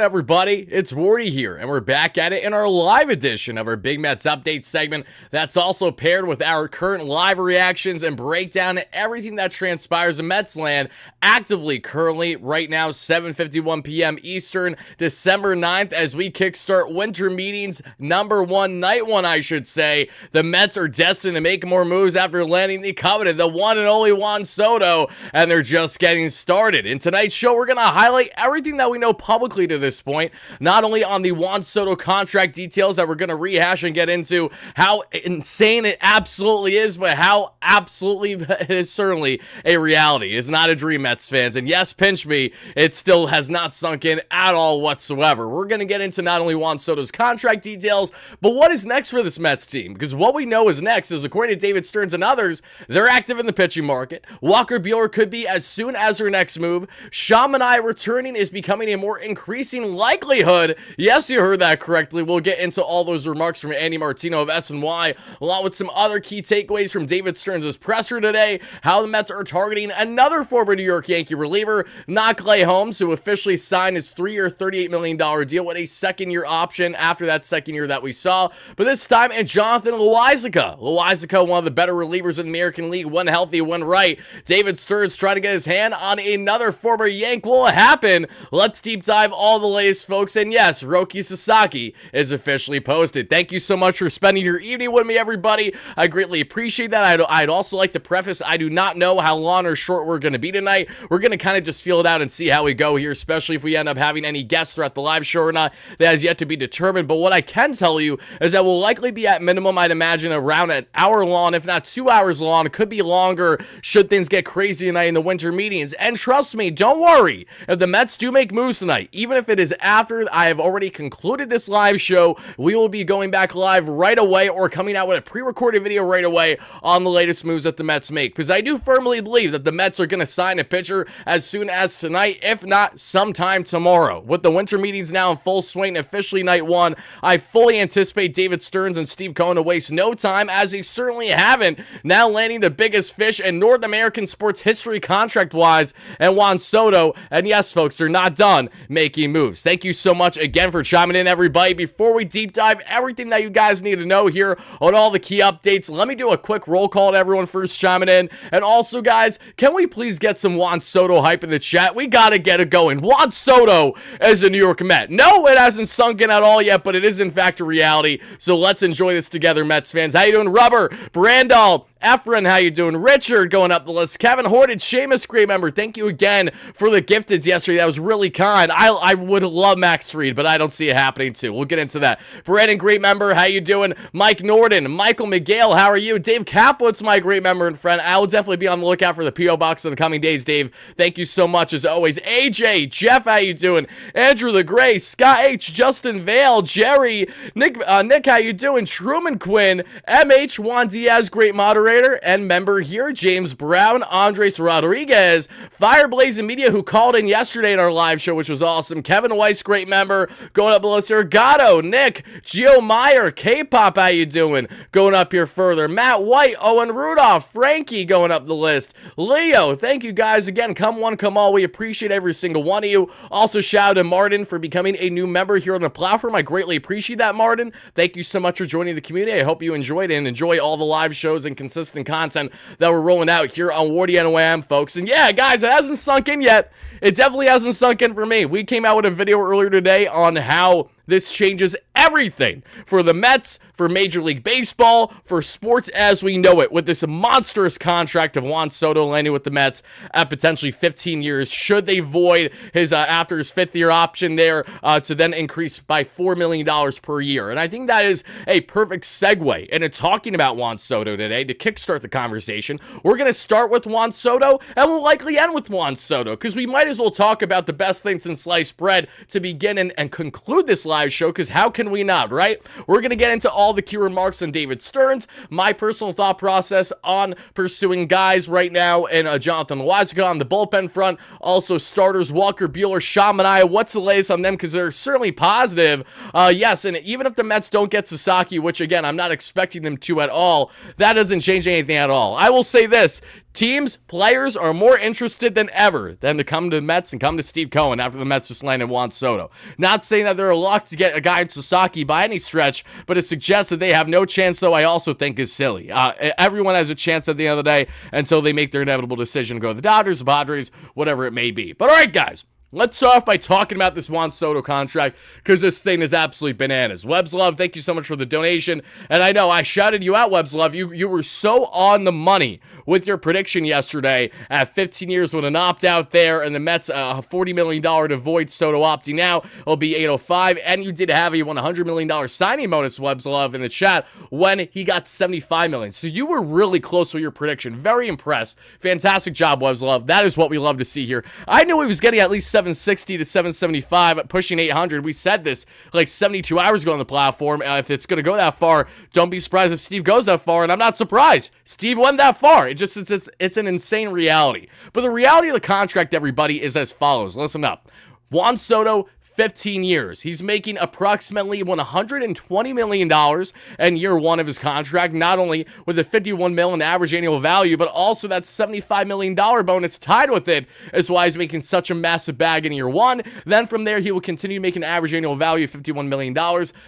Everybody, it's Wardy here, and we're back at it in our live edition of our Big Mets Update segment that's also paired with our current live reactions and breakdown of everything that transpires in Mets land actively currently right now, 7:51 p.m. Eastern, December 9th, as we kickstart winter meetings number one, night one, I should say. The Mets are destined to make more moves after landing the coveted, the one and only Juan Soto, and they're just getting started. In tonight's show, we're going to highlight everything that we know publicly to this point, not only on the Juan Soto contract details that we're going to rehash and get into how insane it absolutely is, but how absolutely it is certainly a reality. It's not a dream, Mets fans, and yes, pinch me, it still has not sunk in at all whatsoever. We're going to get into not only Juan Soto's contract details, but what is next for this Mets team, because what we know is next is, according to David Stearns and others, they're active in the pitching market. Walker Buehler could be as soon as their next move. Manaea returning is becoming a more increasing likelihood. Yes, you heard that correctly. We'll get into all those remarks from Andy Martino of SNY, along with some other key takeaways from David Stearns' presser today, how the Mets are targeting another former New York Yankee reliever, not Clay Holmes, who officially signed his 3-year, $38 million deal with a second-year option after that second year that we saw, but this time in Jonathan Loaisiga. Loaisiga, one of the better relievers in the American League, when healthy, when right. David Stearns trying to get his hand on another former Yank. Will it happen? Let's deep dive all the latest, folks. And yes, Roki Sasaki is officially posted. Thank you so much for spending your evening with me, everybody. I greatly appreciate that. I'd also like to preface, I do not know how long or short we're going to be tonight. We're going to kind of just feel it out and see how we go here, especially if we end up having any guests throughout the live show or not. That has yet to be determined. But what I can tell you is that we'll likely be at minimum, I'd imagine, around an hour long, if not 2 hours long. It could be longer should things get crazy tonight in the winter meetings. And trust me, don't worry. If the Mets do make moves tonight, even if it is after I have already concluded this live show, we will be going back live right away or coming out with a pre-recorded video right away on the latest moves that the Mets make. Because I do firmly believe that the Mets are going to sign a pitcher as soon as tonight, if not sometime tomorrow. With the winter meetings now in full swing, officially night one, I fully anticipate David Stearns and Steve Cohen to waste no time, as they certainly haven't, now landing the biggest fish in North American sports history contract-wise, and Juan Soto. And yes, folks, they're not done making moves. Thank you so much again for chiming in, everybody. Before we deep dive everything that you guys need to know here on all the key updates, let me do a quick roll call to everyone first chiming in. And also, guys, can we please get some Juan Soto hype in the chat? We gotta get it going. Juan Soto as a New York Met. No, it hasn't sunk in at all yet, but it is in fact a reality. So let's enjoy this together, Mets fans. How you doing, Rubber? Brandall, Efren, how you doing? Richard going up the list. Kevin Horted, Seamus, great member. Thank you again for the gifted yesterday. That was really kind. I would love Max Fried, but I don't see it happening too. We'll get into that. Brandon, great member. How you doing? Mike Norden, Michael Miguel, how are you? Dave Kaplitz, my great member and friend. I will definitely be on the lookout for the P.O. Box in the coming days, Dave. Thank you so much as always. AJ, Jeff, how you doing? Andrew the Gray, Scott H, Justin Vale, Jerry, Nick, how you doing? Truman Quinn, MH, Juan Diaz, great moderator and member here. James Brown, Andres Rodriguez, Fireblazing Media, who called in yesterday in our live show, which was awesome. Kevin Weiss, great member. Going up below, Sir Gatto, Nick, Gio Meyer, K-Pop, how you doing? Going up here further. Matt White, Owen Rudolph, Frankie going up the list. Leo, thank you guys again. Come one, come all. We appreciate every single one of you. Also, shout out to Martin for becoming a new member here on the platform. I greatly appreciate that, Martin. Thank you so much for joining the community. I hope you enjoyed it and enjoy all the live shows and consistent content that we're rolling out here on WardyNYM, folks. And yeah, guys, it hasn't sunk in yet. It definitely hasn't sunk in for me. We came out with a video earlier today on how this changes everything for the Mets, for Major League Baseball, for sports as we know it, with this monstrous contract of Juan Soto landing with the Mets at potentially 15 years, should they void his after his fifth-year option there to then increase by $4 million per year. And I think that is a perfect segue into talking about Juan Soto today to kickstart the conversation. We're going to start with Juan Soto, and we'll likely end with Juan Soto, because we might as well talk about the best things in sliced bread to begin and conclude this live show, because how can we not, right? We're going to get into all the key remarks on David Stearns, my personal thought process on pursuing guys right now, and Jonathan Loaisiga on the bullpen front, also starters Walker Buehler, Manaea. What's the latest on them, because they're certainly positive. Yes, and even if the Mets don't get Sasaki, which again, I'm not expecting them to at all, that doesn't change anything at all. I will say this: Teams, players are more interested than ever than to come to the Mets and come to Steve Cohen after the Mets just landed Juan Soto. Not saying that they're locked to get a guy in Sasaki by any stretch, but to suggest that they have no chance, though, I also think is silly. Everyone has a chance at the end of the day until they make their inevitable decision to go to the Dodgers, the Padres, whatever it may be. But all right, guys. Let's start off by talking about this Juan Soto contract, because this thing is absolutely bananas. Webs Love, thank you so much for the donation. And I know I shouted you out, Webs Love. You were so on the money with your prediction yesterday at 15 years with an opt-out there, and the Mets $40 million to avoid Soto opting out. It'll be 805, and you did have a $100 million signing bonus, Webs Love, in the chat when he got $75 million. So you were really close with your prediction. Very impressed. Fantastic job, Webs Love. That is what we love to see here. I knew he was getting at least 760 to 775, pushing 800. We said this like 72 hours ago on the platform. If it's going to go that far, don't be surprised if Steve goes that far, and I'm not surprised. Steve went that far. It's an insane reality. But the reality of the contract, everybody, is as follows. Listen up. Juan Soto, 15 years. He's making approximately $120 million in year one of his contract, not only with a $51 million average annual value, but also that $75 million bonus tied with it is why he's making such a massive bag in year one. Then from there, he will continue to make an average annual value of $51 million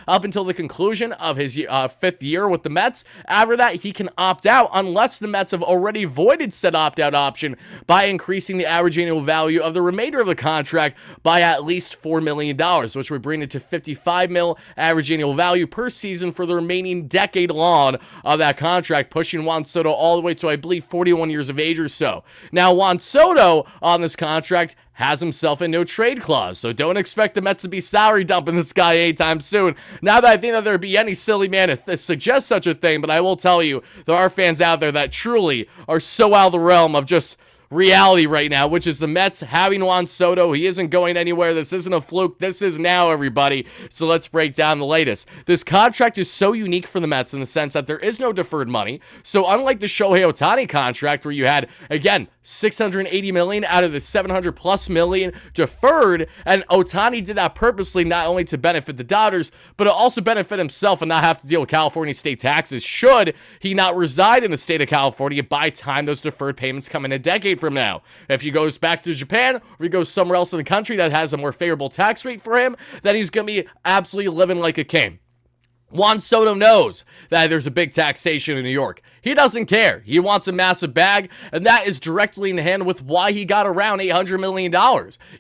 up until the conclusion of his fifth year with the Mets. After that, he can opt out unless the Mets have already voided said opt-out option by increasing the average annual value of the remainder of the contract by at least $4 million, which would bring it to $55 million average annual value per season for the remaining decade long of that contract, pushing Juan Soto all the way to, I believe, 41 years of age or so. Now, Juan Soto on this contract has himself a no-trade clause, so don't expect the Mets to be salary dumping this guy anytime soon. Now that I think that there'd be any silly man to suggest such a thing, but I will tell you, there are fans out there that truly are so out of the realm of just reality right now, which is the Mets having Juan Soto. He isn't going anywhere. This isn't a fluke. This is now, everybody. So let's break down the latest. This contract is so unique for the Mets in the sense that there is no deferred money. So unlike the Shohei Ohtani contract, where you had, again, $680 million out of the $700+ million deferred, and Ohtani did that purposely not only to benefit the Dodgers, but to also benefit himself and not have to deal with California state taxes should he not reside in the state of California by time those deferred payments come in a decade from now. If he goes back to Japan, or he goes somewhere else in the country that has a more favorable tax rate for him, then he's going to be absolutely living like a king. Juan Soto knows that there's a big taxation in New York. He doesn't care. He wants a massive bag, and that is directly in hand with why he got around $800 million.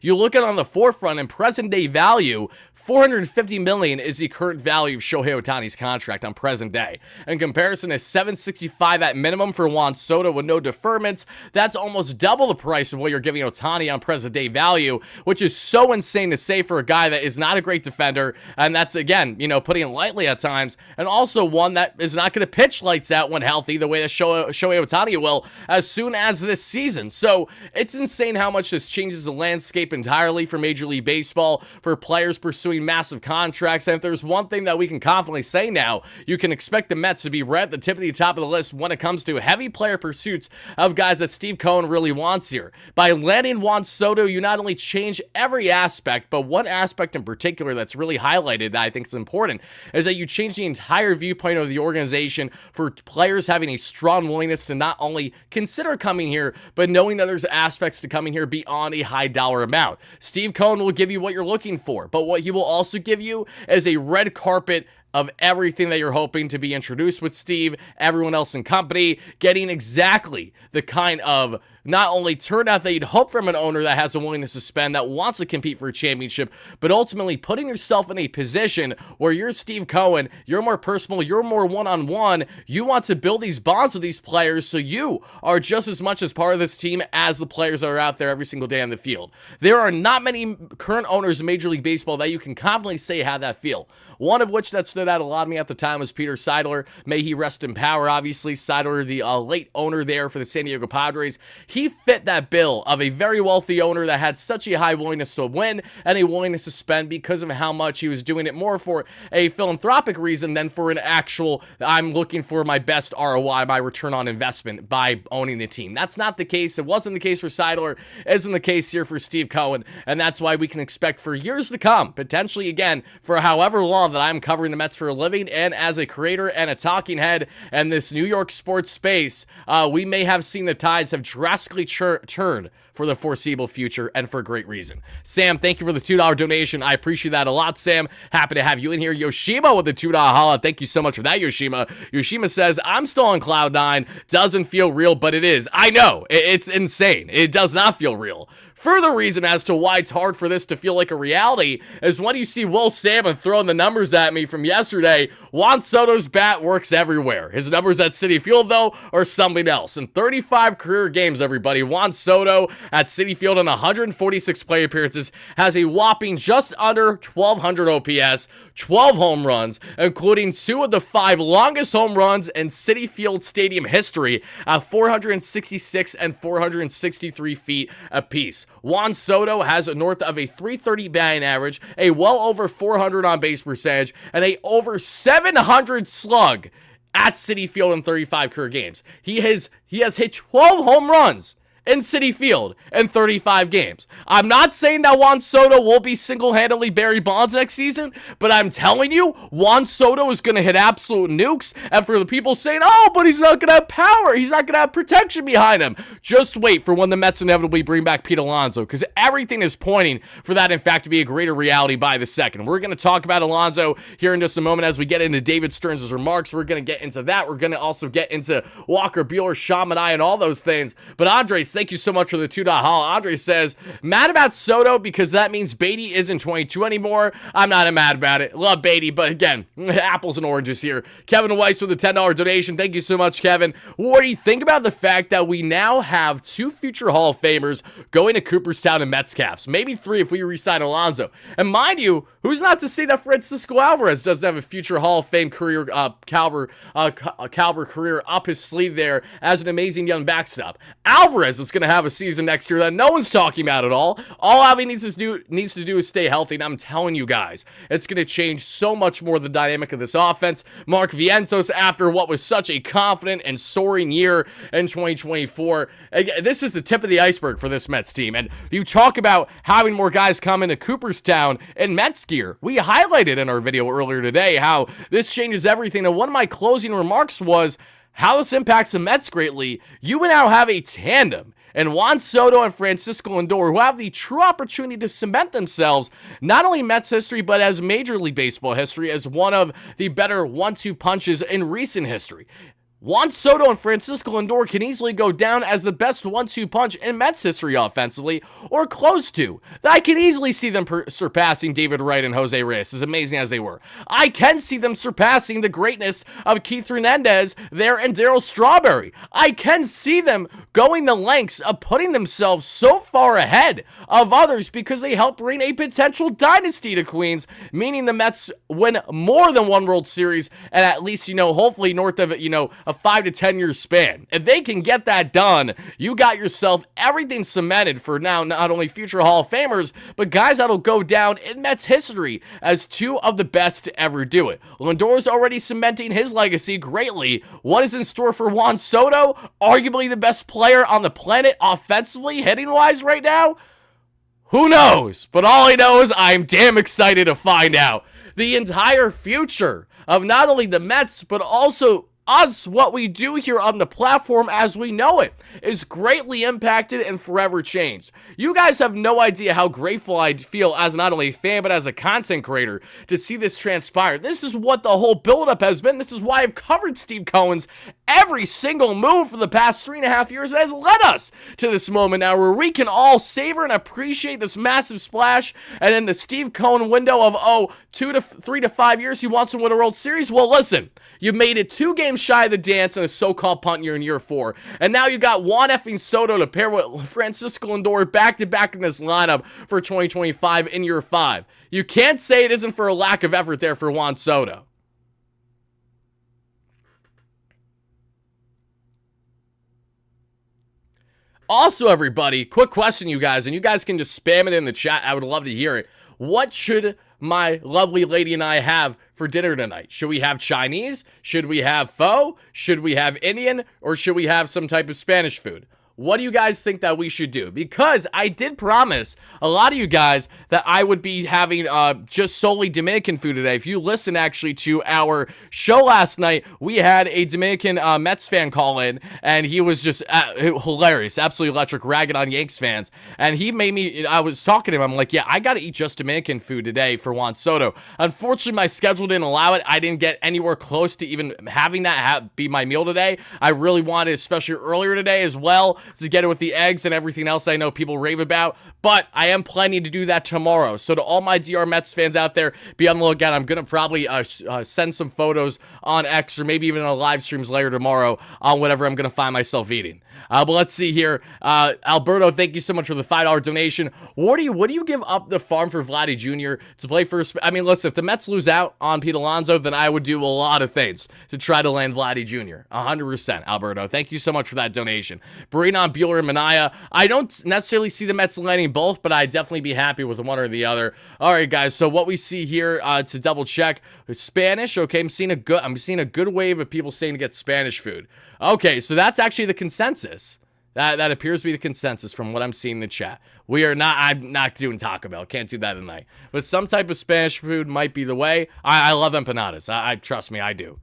You look at it on the forefront in present day value, $450 million is the current value of Shohei Ohtani's contract on present day. In comparison to $765 at minimum for Juan Soto with no deferments, that's almost double the price of what you're giving Ohtani on present day value, which is so insane to say for a guy that is not a great defender, and that's, again, putting it lightly at times, and also one that is not going to pitch lights out when healthy the way that Shohei Ohtani will as soon as this season. So it's insane how much this changes the landscape entirely for Major League Baseball, for players pursuing massive contracts. And if there's one thing that we can confidently say now, you can expect the Mets to be right at the tip of the top of the list when it comes to heavy player pursuits of guys that Steve Cohen really wants here. By landing Juan Soto, you not only change every aspect, but one aspect in particular that's really highlighted that I think is important is that you change the entire viewpoint of the organization for players having a strong willingness to not only consider coming here, but knowing that there's aspects to coming here beyond a high dollar amount. Steve Cohen will give you what you're looking for, but what he will also give you is a red carpet of everything that you're hoping to be introduced with Steve, everyone else in company, getting exactly the kind of not only turnout that you'd hope from an owner that has a willingness to spend, that wants to compete for a championship, but ultimately putting yourself in a position where you're Steve Cohen, you're more personal, you're more one-on-one, you want to build these bonds with these players so you are just as much as part of this team as the players that are out there every single day on the field. There are not many current owners in Major League Baseball that you can confidently say how that feel. One of which that stood out a lot to me at the time was Peter Seidler. May he rest in power, obviously. Seidler, the late owner there for the San Diego Padres. He fit that bill of a very wealthy owner that had such a high willingness to win and a willingness to spend because of how much he was doing it more for a philanthropic reason than for an actual, I'm looking for my best ROI, my return on investment by owning the team. That's not the case. It wasn't the case for Seidler. It isn't the case here for Steve Cohen. And that's why we can expect for years to come, potentially again, for however long that I'm covering the Mets Mets for a living and as a creator and a talking head in this New York sports space, we may have seen the tides have drastically turned for the foreseeable future, and for a great reason. Sam, thank you for the $2 donation. I appreciate that a lot, Sam. Happy to have you in here. Yoshima with the $2 holla. Thank you so much for that, Yoshima. Yoshima says, I'm still on Cloud 9. Doesn't feel real, but it is. I know. It's insane. It does not feel real. Further reason as to why it's hard for this to feel like a reality is when you see Will Salmon throwing the numbers at me from yesterday. Juan Soto's bat works everywhere. His numbers at Citi Field, though, are something else. In 35 career games, everybody, Juan Soto at Citi Field in 146 play appearances has a whopping just under 1,200 OPS, 12 home runs, including 2 of the 5 longest home runs in Citi Field Stadium history at 466 and 463 feet apiece. Juan Soto has north of a 330 batting average, a well over 400 on base percentage, and a over 700 slug at Citi Field in 35 career games. He has hit 12 home runs in Citi Field in 35 games. I'm not saying that Juan Soto will be single-handedly Barry Bonds next season, but I'm telling you, Juan Soto is going to hit absolute nukes, and for the people saying, oh, but he's not going to have power, he's not going to have protection behind him, just wait for when the Mets inevitably bring back Pete Alonso, because everything is pointing for that, in fact, to be a greater reality by the second. We're going to talk about Alonso here in just a moment as we get into David Stearns' remarks. We're going to get into that. We're going to also get into Walker Buehler, Sean Manaea, and all those things. But Andres, thank you so much for the $2 haul. Andre says, mad about Soto because that means Beatty isn't 22 anymore. I'm not mad about it. Love Beatty, but again, apples and oranges here. Kevin Weiss with a $10 donation. Thank you so much, Kevin. What do you think about the fact that we now have 2 future Hall of Famers going to Cooperstown and Mets caps? Maybe 3 if we re-sign Alonso. And mind you, who's not to say that Francisco Alvarez doesn't have a future Hall of Fame career, caliber career up his sleeve there as an amazing young backstop. Alvarez is going to have a season next year that no one's talking about at all. All Alvy needs to do is stay healthy, and I'm telling you guys, it's going to change so much more the dynamic of this offense. Mark Vientos, after what was such a confident and soaring year in 2024, again, this is the tip of the iceberg for this Mets team. And you talk about having more guys come into Cooperstown in Mets gear. We highlighted in our video earlier today how this changes everything, and one of my closing remarks was how this impacts the Mets greatly. You now have a tandem and Juan Soto and Francisco Lindor, who have the true opportunity to cement themselves, not only Mets history, but as Major League Baseball history, as one of the better 1-2 punches in recent history. Juan Soto and Francisco Lindor can easily go down as the best 1-2 punch in Mets history offensively, or close to. I can easily see them surpassing David Wright and Jose Reyes, as amazing as they were. I can see them surpassing the greatness of Keith Hernandez there and Darryl Strawberry. I can see them going the lengths of putting themselves so far ahead of others because they helped bring a potential dynasty to Queens, meaning the Mets win more than one World Series and at least, hopefully north of, a 5 to 10 year span. If they can get that done, you got yourself everything cemented for now, not only future Hall of Famers, but guys that'll go down in Mets history as 2 of the best to ever do it. Lindor's already cementing his legacy greatly. What is in store for Juan Soto? Arguably the best player on the planet offensively, hitting-wise right now? Who knows? But all I know is I'm damn excited to find out. The entire future of not only the Mets, but also us, what we do here on the platform as we know it, is greatly impacted and forever changed. You guys have no idea how grateful I feel as not only a fan, but as a content creator to see this transpire. This is what the whole buildup has been. This is why I've covered Steve Cohen's every single move for the past 3.5 years that has led us to this moment now where we can all savor and appreciate this massive splash. And in the Steve Cohen window of, 3 to 5 years, he wants to win a World Series. Well, listen, you made it 2 games shy of the dance in a so-called punt year in year 4. And now you got Juan effing Soto to pair with Francisco Lindor back-to-back in this lineup for 2025 in year 5. You can't say it isn't for a lack of effort there for Juan Soto. Also, everybody, quick question, you guys, and you guys can just spam it in the chat. I would love to hear it. What should my lovely lady and I have for dinner tonight? Should we have Chinese? Should we have pho? Should we have Indian? Or should we have some type of Spanish food? what do you guys think that we should do? Because I did promise a lot of you guys that I would be having just solely Dominican food today. If you listen actually to our show last night, we had a Dominican Mets fan call in, and he was just hilarious, absolutely electric, ragging on Yanks fans. And he made me, I was talking to him, I'm like, yeah, I got to eat just Dominican food today for Juan Soto. Unfortunately, my schedule didn't allow it. I didn't get anywhere close to even having that be my meal today. I really wanted, especially earlier today as well, to get it with the eggs and everything else I know people rave about, but I am planning to do that tomorrow. So to all my DR Mets fans out there, be on the lookout. I'm going to probably send some photos on X or maybe even on live streams later tomorrow on whatever I'm going to find myself eating. But let's see here. Alberto, thank you so much for the $5 donation. What do you give up the farm for Vladdy Jr. to play first? I mean, listen, if the Mets lose out on Pete Alonso, then I would do a lot of things to try to land Vladdy Jr. 100%, Alberto. Thank you so much for that donation. Buehler, Buehler, and Manaea. I don't necessarily see the Mets landing both, but I'd definitely be happy with one or the other. All right, guys. So what we see here to double check is Spanish. Okay, I'm seeing a good wave of people saying to get Spanish food. Okay, so that's actually the consensus. That appears to be the consensus from what I'm seeing in the chat. I'm not doing Taco Bell. Can't do that tonight. But some type of Spanish food might be the way. I love empanadas. I trust me, I do.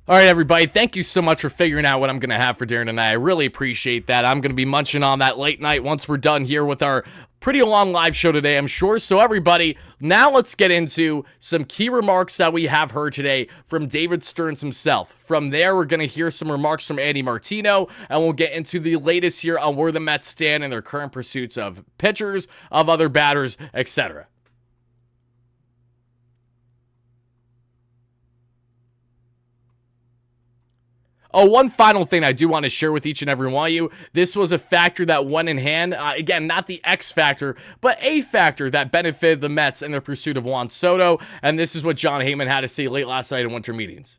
All right, everybody, thank you so much for figuring out what I'm going to have for dinner tonight. I really appreciate that. I'm going to be munching on that late night once we're done here with our pretty long live show today, I'm sure. So, everybody, now let's get into some key remarks that we have heard today from David Stearns himself. From there, we're going to hear some remarks from Andy Martino, and we'll get into the latest here on where the Mets stand in their current pursuits of pitchers, of other batters, etc. Oh, one final thing I do want to share with each and every one of you. This was a factor that went in hand. Again, not the X factor, but a factor that benefited the Mets in their pursuit of Juan Soto. And this is what Jon Heyman had to say late last night in winter meetings.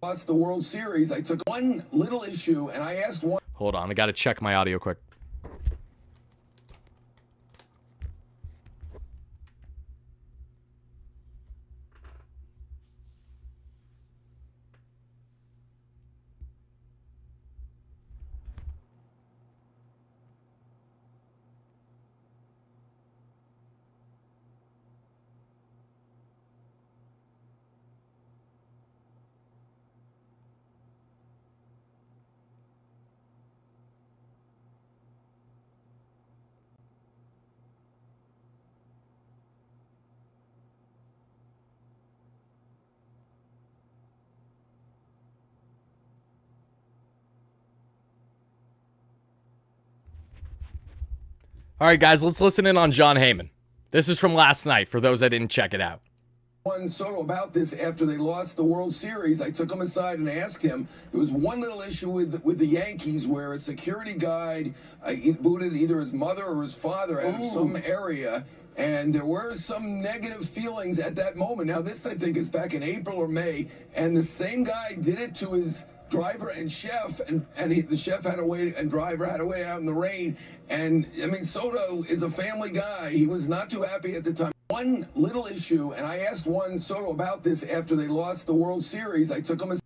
Lost the World Series. I took one little issue and I asked one. Hold on, I got to check my audio quick. All right, guys, let's listen in on Jon Heyman. This is from last night, for those that didn't check it out. Juan Soto about this after they lost the World Series. I took him aside and asked him. There was one little issue with the Yankees where a security guard booted either his mother or his father out of some area, and there were some negative feelings at that moment. Now, this, I think, is back in April or May, and the same guy did it to his driver and chef, and the chef had to wait, and driver had to wait out in the rain. And, I mean, Soto is a family guy. He was not too happy at the time. One little issue, and I asked Juan Soto about this after they lost the World Series. I took him as...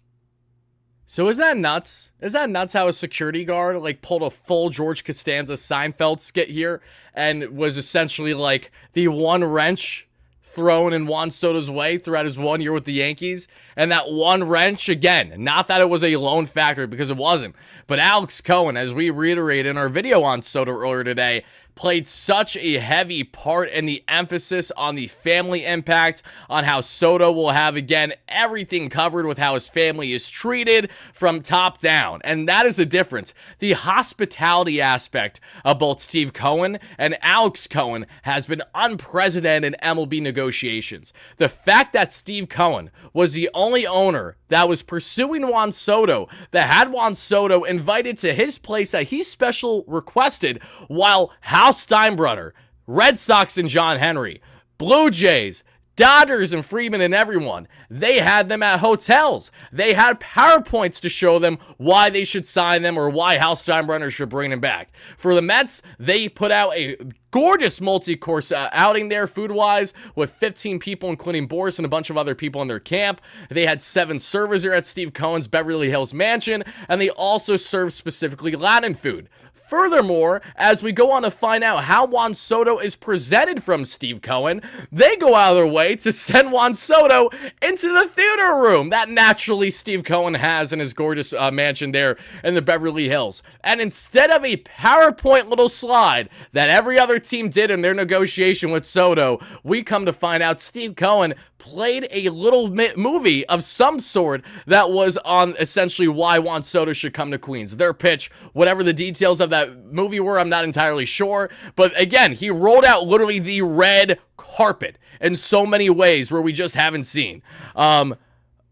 So is that nuts? Is that nuts how a security guard, like, pulled a full George Costanza Seinfeld skit here and was essentially, like, the one wrench thrown in Juan Soto's way throughout his 1 year with the Yankees? And that one wrench, again, not that it was a lone factor, because it wasn't, but Alex Cohen, as we reiterated in our video on Soto earlier today, played such a heavy part in the emphasis on the family impact, on how Soto will have, again, everything covered with how his family is treated from top down. And that is the difference. The hospitality aspect of both Steve Cohen and Alex Cohen has been unprecedented in MLB negotiations. The fact that Steve Cohen was the only owner that was pursuing Juan Soto, that had Juan Soto invited to his place that he special requested, while Hal Steinbrenner, Red Sox and John Henry, Blue Jays, Dodgers and Freeman and everyone, they had them at hotels. They had PowerPoints to show them why they should sign them or why Hal Steinbrenner should bring them back. For the Mets, they put out a gorgeous multi-course outing there food-wise with 15 people, including Boris and a bunch of other people in their camp. They had 7 servers there at Steve Cohen's Beverly Hills mansion, and they also served specifically Latin food. Furthermore, as we go on to find out how Juan Soto is presented from Steve Cohen, they go out of their way to send Juan Soto into the theater room that naturally Steve Cohen has in his gorgeous mansion there in the Beverly Hills. And instead of a PowerPoint little slide that every other team did in their negotiation with Soto, we come to find out Steve Cohen played a little movie of some sort that was on essentially why Juan Soto should come to Queens. Their pitch, whatever the details of that movie were, I'm not entirely sure. But again, he rolled out literally the red carpet in so many ways where we just haven't seen.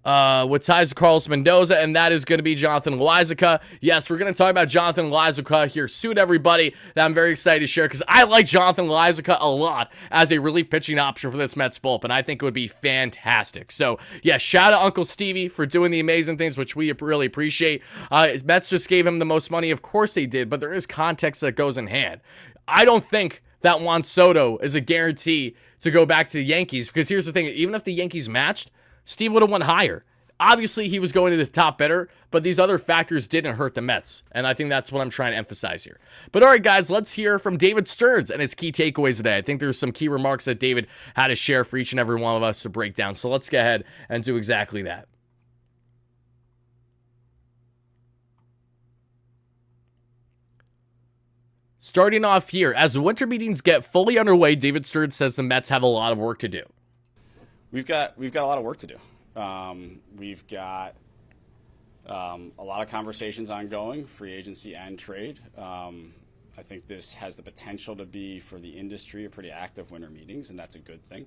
With ties to Carlos Mendoza, and that is going to be Jonathan Loaisiga. Yes, we're going to talk about Jonathan Loaisiga here soon, everybody, that I'm very excited to share, because I like Jonathan Loaisiga a lot as a relief pitching option for this Mets bullpen. I think it would be fantastic. So, yeah, shout out Uncle Stevie for doing the amazing things, which we really appreciate. Mets just gave him the most money. Of course they did, but there is context that goes in hand. I don't think that Juan Soto is a guarantee to go back to the Yankees, because here's the thing, even if the Yankees matched, Steve would have went higher. Obviously, he was going to the top bidder, but these other factors didn't hurt the Mets, and I think that's what I'm trying to emphasize here. But all right, guys, let's hear from David Stearns and his key takeaways today. I think there's some key remarks that David had to share for each and every one of us to break down, so let's go ahead and do exactly that. Starting off here, as the winter meetings get fully underway, David Stearns says the Mets have a lot of work to do. We've got a lot of work to do. We've got a lot of conversations ongoing, free agency and trade. I think this has the potential to be, for the industry, a pretty active winter meetings, and that's a good thing.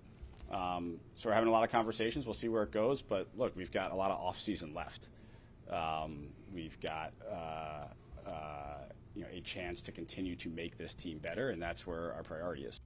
So we're having a lot of conversations. We'll see where it goes. But look, we've got a lot of off-season left. We've got a chance to continue to make this team better, and that's where our priority is.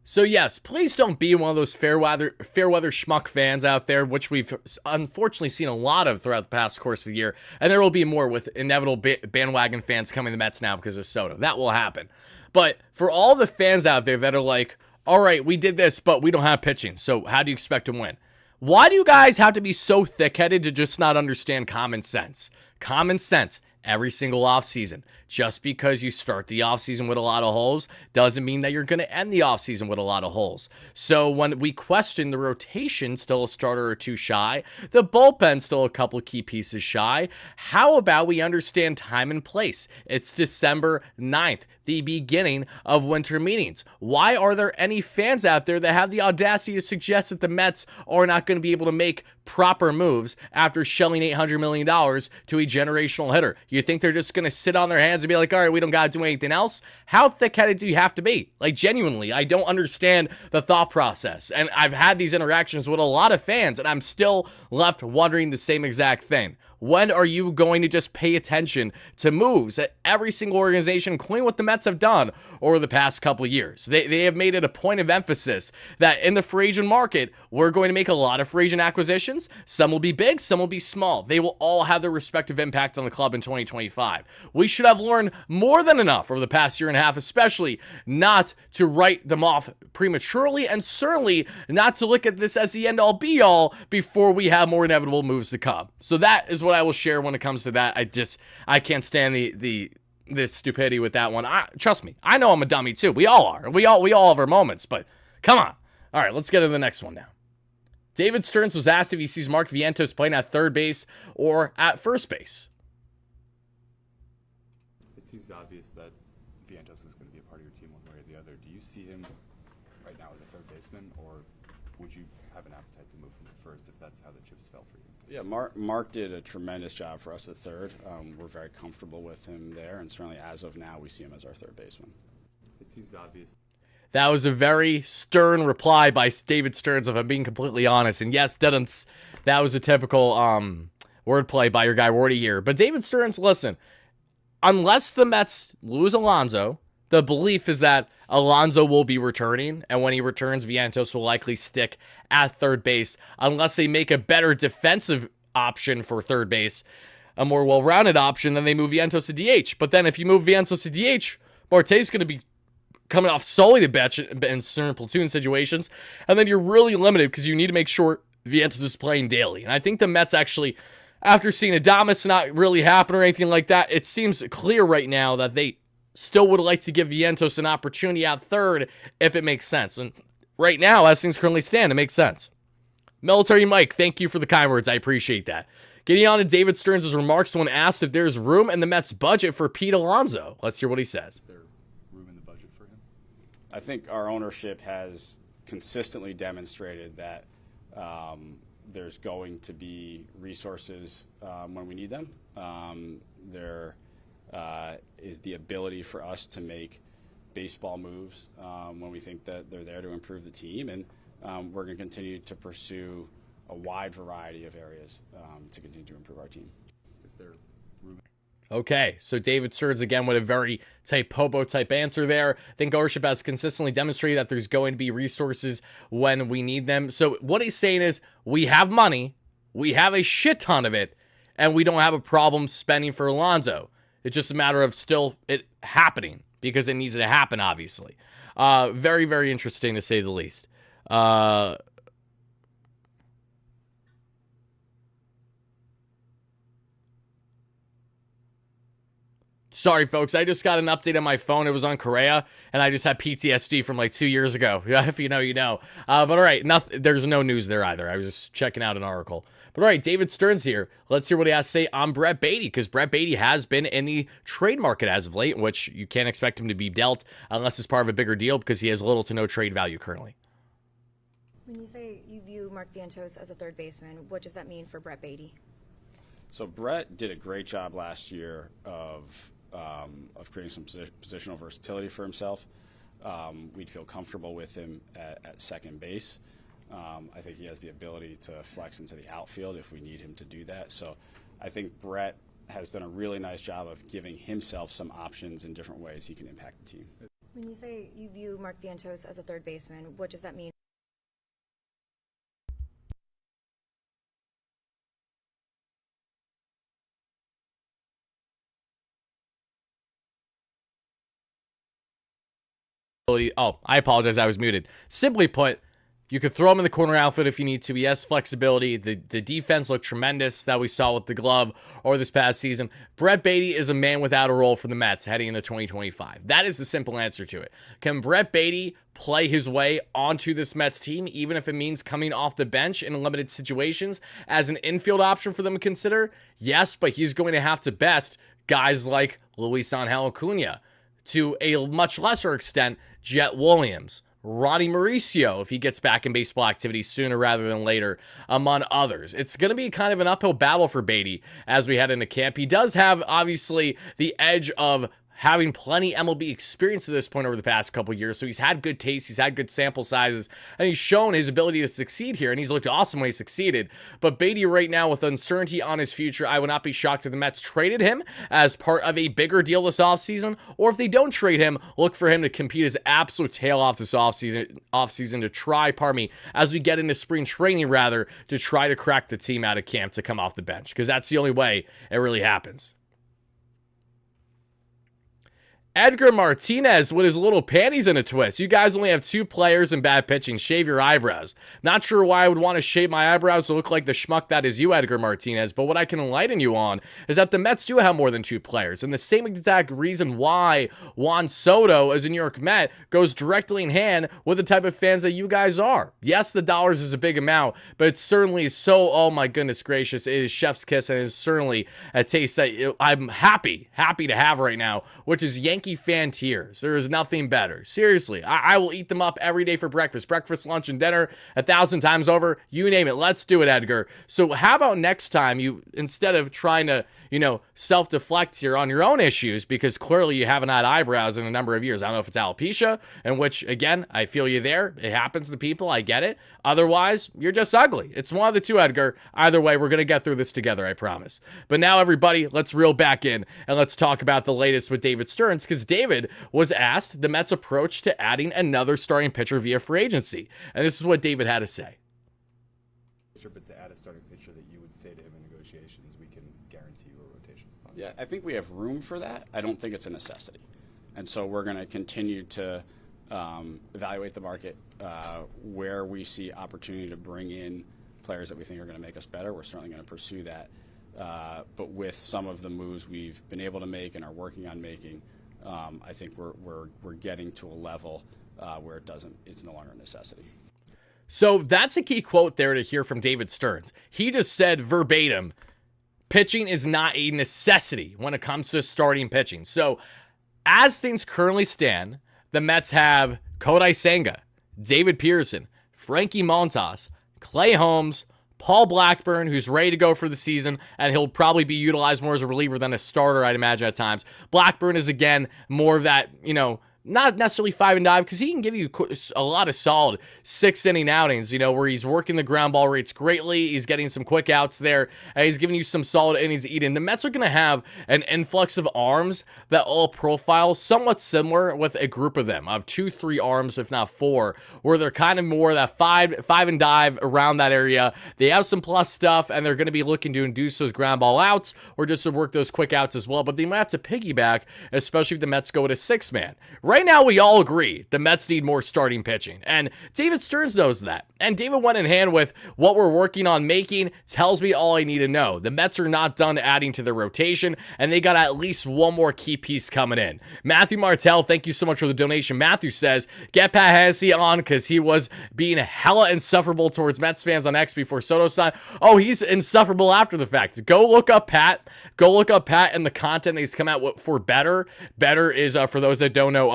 So yes, please don't be one of those fair weather schmuck fans out there, which we've unfortunately seen a lot of throughout the past course of the year, and there will be more with inevitable bandwagon fans coming to the Mets now because of Soto. That will happen. But for all the fans out there that are like, all right, we did this, but we don't have pitching, so how do you expect to win? Why do you guys have to be so thick-headed to just not understand common sense? Common sense. Every single offseason. Just because you start the offseason with a lot of holes doesn't mean that you're going to end the offseason with a lot of holes. So when we question the rotation still a starter or two shy, the bullpen still a couple of key pieces shy, how about we understand time and place? It's December 9th, the beginning of winter meetings. Why are there any fans out there that have the audacity to suggest that the Mets are not going to be able to make proper moves after shelling $800 million to a generational hitter? You think they're just going to sit on their hands and be like, all right, we don't got to do anything else? How thick-headed do you have to be? Like, genuinely, I don't understand the thought process. And I've had these interactions with a lot of fans, and I'm still left wondering the same exact thing. When are you going to just pay attention to moves that every single organization, including what the Mets have done over the past couple of years? They have made it a point of emphasis that in the free agent market, we're going to make a lot of free agent acquisitions. Some will be big, some will be small. They will all have their respective impact on the club in 2025. We should have learned more than enough over the past year and a half, especially not to write them off prematurely, and certainly not to look at this as the end-all be-all before we have more inevitable moves to come. So that is what I will share when it comes to that. I can't stand the stupidity with that one. Trust me, I know I'm a dummy too. We all are. We all have our moments, but come on. All right, let's get to the next one now. David Stearns was asked if he sees Mark Vientos playing at third base or at first base. It seems obvious that Vientos is going to be a part of your team one way or the other. Do you see him right now as a third baseman, or would you have an appetite to move him to first if that's how the chips fell for you? Yeah, Mark did a tremendous job for us at third. We're very comfortable with him there, and certainly as of now, we see him as our third baseman. It seems obvious. That was a very stern reply by David Stearns, if I'm being completely honest. And yes, that was a typical wordplay by your guy Wardy here. But David Stearns, listen, unless the Mets lose Alonso, the belief is that Alonso will be returning, and when he returns, Vientos will likely stick at third base unless they make a better defensive option for third base, a more well-rounded option, then they move Vientos to DH. But then if you move Vientos to DH, Marte's going to be coming off solely the bench in certain platoon situations, and then you're really limited because you need to make sure Vientos is playing daily. And I think the Mets actually, after seeing Adames not really happen or anything like that, it seems clear right now that they still would like to give Vientos an opportunity at third if it makes sense. And right now, as things currently stand, it makes sense. Military Mike, thank you for the kind words. I appreciate that. Getting on to David Stearns' remarks when asked if there's room in the Mets' budget for Pete Alonso. Let's hear what he says. Is there room in the budget for him? I think our ownership has consistently demonstrated that there's going to be resources when we need them. There is the ability for us to make baseball moves when we think that they're there to improve the team, and we're going to continue to pursue a wide variety of areas to continue to improve our team. Is there room? Okay, so David Stearns again with a very Popo type answer there. I think ownership has consistently demonstrated that there's going to be resources when we need them. So what he's saying is we have money, we have a shit ton of it, and we don't have a problem spending for Alonso. It's just a matter of still it happening because it needs to happen, obviously. Very, very interesting to say the least. Sorry, folks. I just got an update on my phone. It was on Korea, and I just had PTSD from like 2 years ago. If you know, you know. But all right, there's no news there either. I was just checking out an article. But all right, David Stearns here. Let's hear what he has to say on Brett Baty, because Brett Baty has been in the trade market as of late, which you can't expect him to be dealt unless it's part of a bigger deal because he has little to no trade value currently. When you say you view Mark Vientos as a third baseman, what does that mean for Brett Baty? So Brett did a great job last year of creating some positional versatility for himself. We'd feel comfortable with him at second base. I think he has the ability to flex into the outfield if we need him to do that. So I think Brett has done a really nice job of giving himself some options in different ways he can impact the team. When you say you view Mark Vientos as a third baseman, what does that mean? Oh, I apologize. I was muted. Simply put, you could throw him in the corner outfield if you need to. He has flexibility. The defense looked tremendous that we saw with the glove or this past season. Brett Baty is a man without a role for the Mets heading into 2025. That is the simple answer to it. Can Brett Baty play his way onto this Mets team, even if it means coming off the bench in limited situations as an infield option for them to consider? Yes, but he's going to have to best guys like Luis Angel Acuna, to a much lesser extent, Jet Williams, Ronnie Mauricio, if he gets back in baseball activity sooner rather than later, among others. It's going to be kind of an uphill battle for Baty as we head into camp. He does have, obviously, the edge of having plenty MLB experience at this point over the past couple years, so he's had good taste, he's had good sample sizes, and he's shown his ability to succeed here, and he's looked awesome when he succeeded. But Baty right now, with uncertainty on his future, I would not be shocked if the Mets traded him as part of a bigger deal this offseason, or if they don't trade him, look for him to compete his absolute tail off this offseason to try, as we get into spring training, rather, to try to crack the team out of camp to come off the bench, because that's the only way it really happens. Edgar Martinez with his little panties in a twist. You guys only have 2 players and bad pitching. Shave your eyebrows. Not sure why I would want to shave my eyebrows to look like the schmuck that is you, Edgar Martinez, but what I can enlighten you on is that the Mets do have more than 2 players, and the same exact reason why Juan Soto as a New York Met goes directly in hand with the type of fans that you guys are. Yes, the dollars is a big amount, but it's certainly so, oh my goodness gracious, it is chef's kiss, and it is certainly a taste that I'm happy to have right now, which is Yankee fan tears. There is nothing better. Seriously, I will eat them up every day for breakfast, lunch, and dinner 1,000 times over. You name it. Let's do it, Edgar. So how about next time you, instead of trying to, self-deflect here on your own issues, because clearly you haven't had eyebrows in a number of years. I don't know if it's alopecia, in which, again, I feel you there. It happens to people. I get it. Otherwise, you're just ugly. It's one of the two, Edgar. Either way, we're going to get through this together, I promise. But now, everybody, let's reel back in and let's talk about the latest with David Stearns, because David was asked the Mets' approach to adding another starting pitcher via free agency. And this is what David had to say. But to add a starting pitcher that you would say to him in negotiations, we can guarantee you a rotation spot. Yeah, I think we have room for that. I don't think it's a necessity. And so we're going to continue to evaluate the market where we see opportunity to bring in players that we think are going to make us better. We're certainly going to pursue that. But with some of the moves we've been able to make and are working on making, I think we're getting to a level where it's no longer a necessity. So that's a key quote there to hear from David Stearns. He just said verbatim, pitching is not a necessity when it comes to starting pitching. So as things currently stand, the Mets have Kodai Senga, David Pearson, Frankie Montas, Clay Holmes, Paul Blackburn, who's ready to go for the season, and he'll probably be utilized more as a reliever than a starter, I'd imagine, at times. Blackburn is, again, more of that, not necessarily 5 and dive, because he can give you a lot of solid 6-inning outings, where he's working the ground ball rates greatly. He's getting some quick outs there, and he's giving you some solid innings to eat in. The Mets are going to have an influx of arms that all profile somewhat similar with a group of them, of 2-3 arms, if not 4, where they're kind of more that 5 and dive around that area. They have some plus stuff, and they're going to be looking to induce those ground ball outs, or just to work those quick outs as well, but they might have to piggyback, especially if the Mets go with a 6-man. Right now, we all agree the Mets need more starting pitching, and David Stearns knows that. And David went in hand with what we're working on making, tells me all I need to know. The Mets are not done adding to the rotation, and they got at least one more key piece coming in. Matthew Martell, thank you so much for the donation. Matthew says, get Pat Hennessy on because he was being hella insufferable towards Mets fans on X before Soto signed. Oh, he's insufferable after the fact. Go look up Pat. Go look up Pat and the content that he's come out with for Better. Better is, for those that don't know,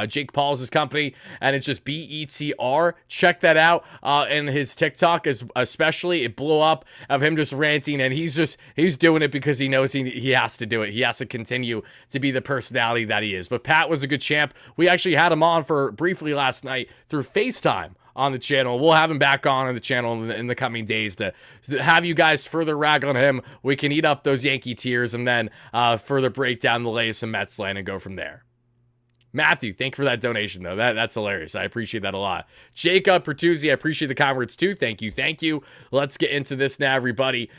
Jake Paul's company, and it's just BETR. Check that out. And his TikTok is especially, it blew up of him just ranting, and he's doing it because he knows he has to do it. He has to continue to be the personality that he is. But Pat was a good champ. We actually had him on for briefly last night through FaceTime on the channel. We'll have him back on the channel in the coming days to have you guys further rag on him. We can eat up those Yankee tears and then further break down the latest in Mets land and go from there. Matthew, thank you for that donation, though. That's hilarious. I appreciate that a lot. Jacob Pertuzzi, I appreciate the comments, too. Thank you. Let's get into this now, everybody.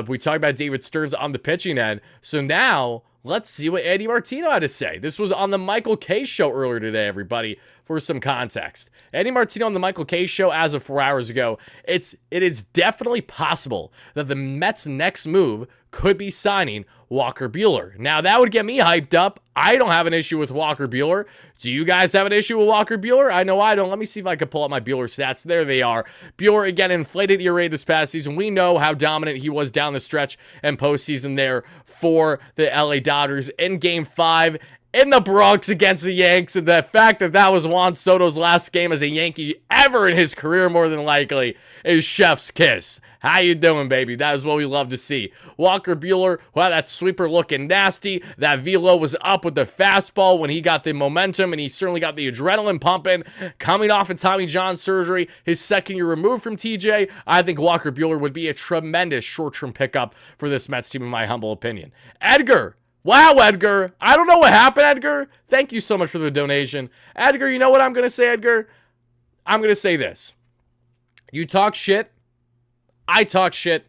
We talked about David Stearns on the pitching end. So now, let's see what Andy Martino had to say. This was on the Michael Kay show earlier today, everybody, for some context. Andy Martino on the Michael Kay show as of 4 hours ago. It is definitely possible that the Mets' next move could be signing Walker Buehler. Now, that would get me hyped up. I don't have an issue with Walker Buehler. Do you guys have an issue with Walker Buehler? I know I don't. Let me see if I can pull up my Buehler stats. There they are. Buehler, again, inflated ERA this past season. We know how dominant he was down the stretch and postseason there for the LA Dodgers in Game 5 in the Bronx against the Yanks. And the fact that that was Juan Soto's last game as a Yankee ever in his career, more than likely, is chef's kiss. How you doing, baby? That is what we love to see. Walker Buehler, wow, that sweeper looking nasty. That velo was up with the fastball when he got the momentum, and he certainly got the adrenaline pumping. Coming off of Tommy John surgery, his second year removed from TJ, I think Walker Buehler would be a tremendous short-term pickup for this Mets team, in my humble opinion. Edgar. Wow, Edgar. I don't know what happened, Edgar. Thank you so much for the donation. Edgar, you know what I'm going to say, Edgar? I'm going to say this. You talk shit. I talk shit.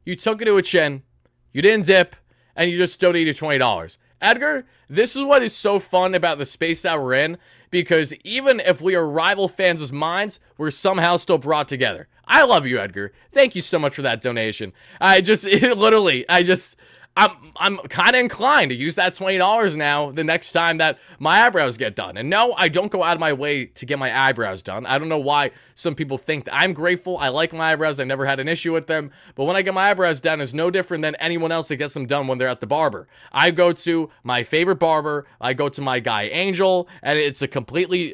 You took it to a chin. You didn't dip. And you just donated $20. Edgar, this is what is so fun about the space that we're in. Because even if we are rival fans' minds, we're somehow still brought together. I love you, Edgar. Thank you so much for that donation. I'm kind of inclined to use that $20 now the next time that my eyebrows get done. And no, I don't go out of my way to get my eyebrows done. I don't know why some people think that I'm grateful. I like my eyebrows. I've never had an issue with them. But when I get my eyebrows done, it's no different than anyone else that gets them done when they're at the barber. I go to my favorite barber. I go to my guy Angel, and it's a completely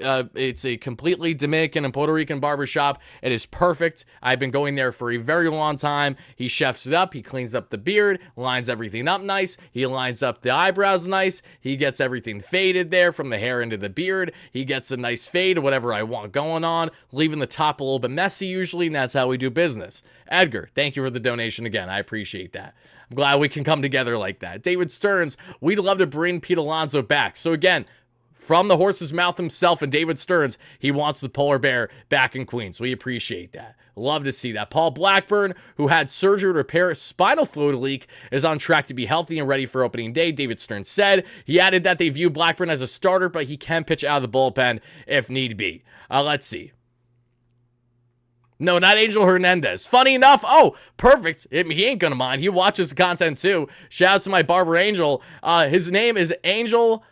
Dominican and Puerto Rican barbershop. It is perfect. I've been going there for a very long time. He chefs it up. He cleans up the beard, lines everything everything up nice. He lines up the eyebrows nice. He gets everything faded there from the hair into the beard. He gets a nice fade, whatever I want going on, leaving the top a little bit messy usually, and that's how we do business. Edgar, thank you for the donation again. I appreciate that. I'm glad we can come together like that. David Stearns, we'd love to bring Pete Alonso back. So again, from the horse's mouth himself and David Stearns, he wants the polar bear back in Queens. We appreciate that. Love to see that. Paul Blackburn, who had surgery to repair a spinal fluid leak, is on track to be healthy and ready for opening day, David Stearns said. He added that they view Blackburn as a starter, but he can pitch out of the bullpen if need be. Let's see. No, not Angel Hernandez. Funny enough, oh, perfect. He ain't gonna mind. He watches the content too. Shout out to my barber Angel. His name is Angel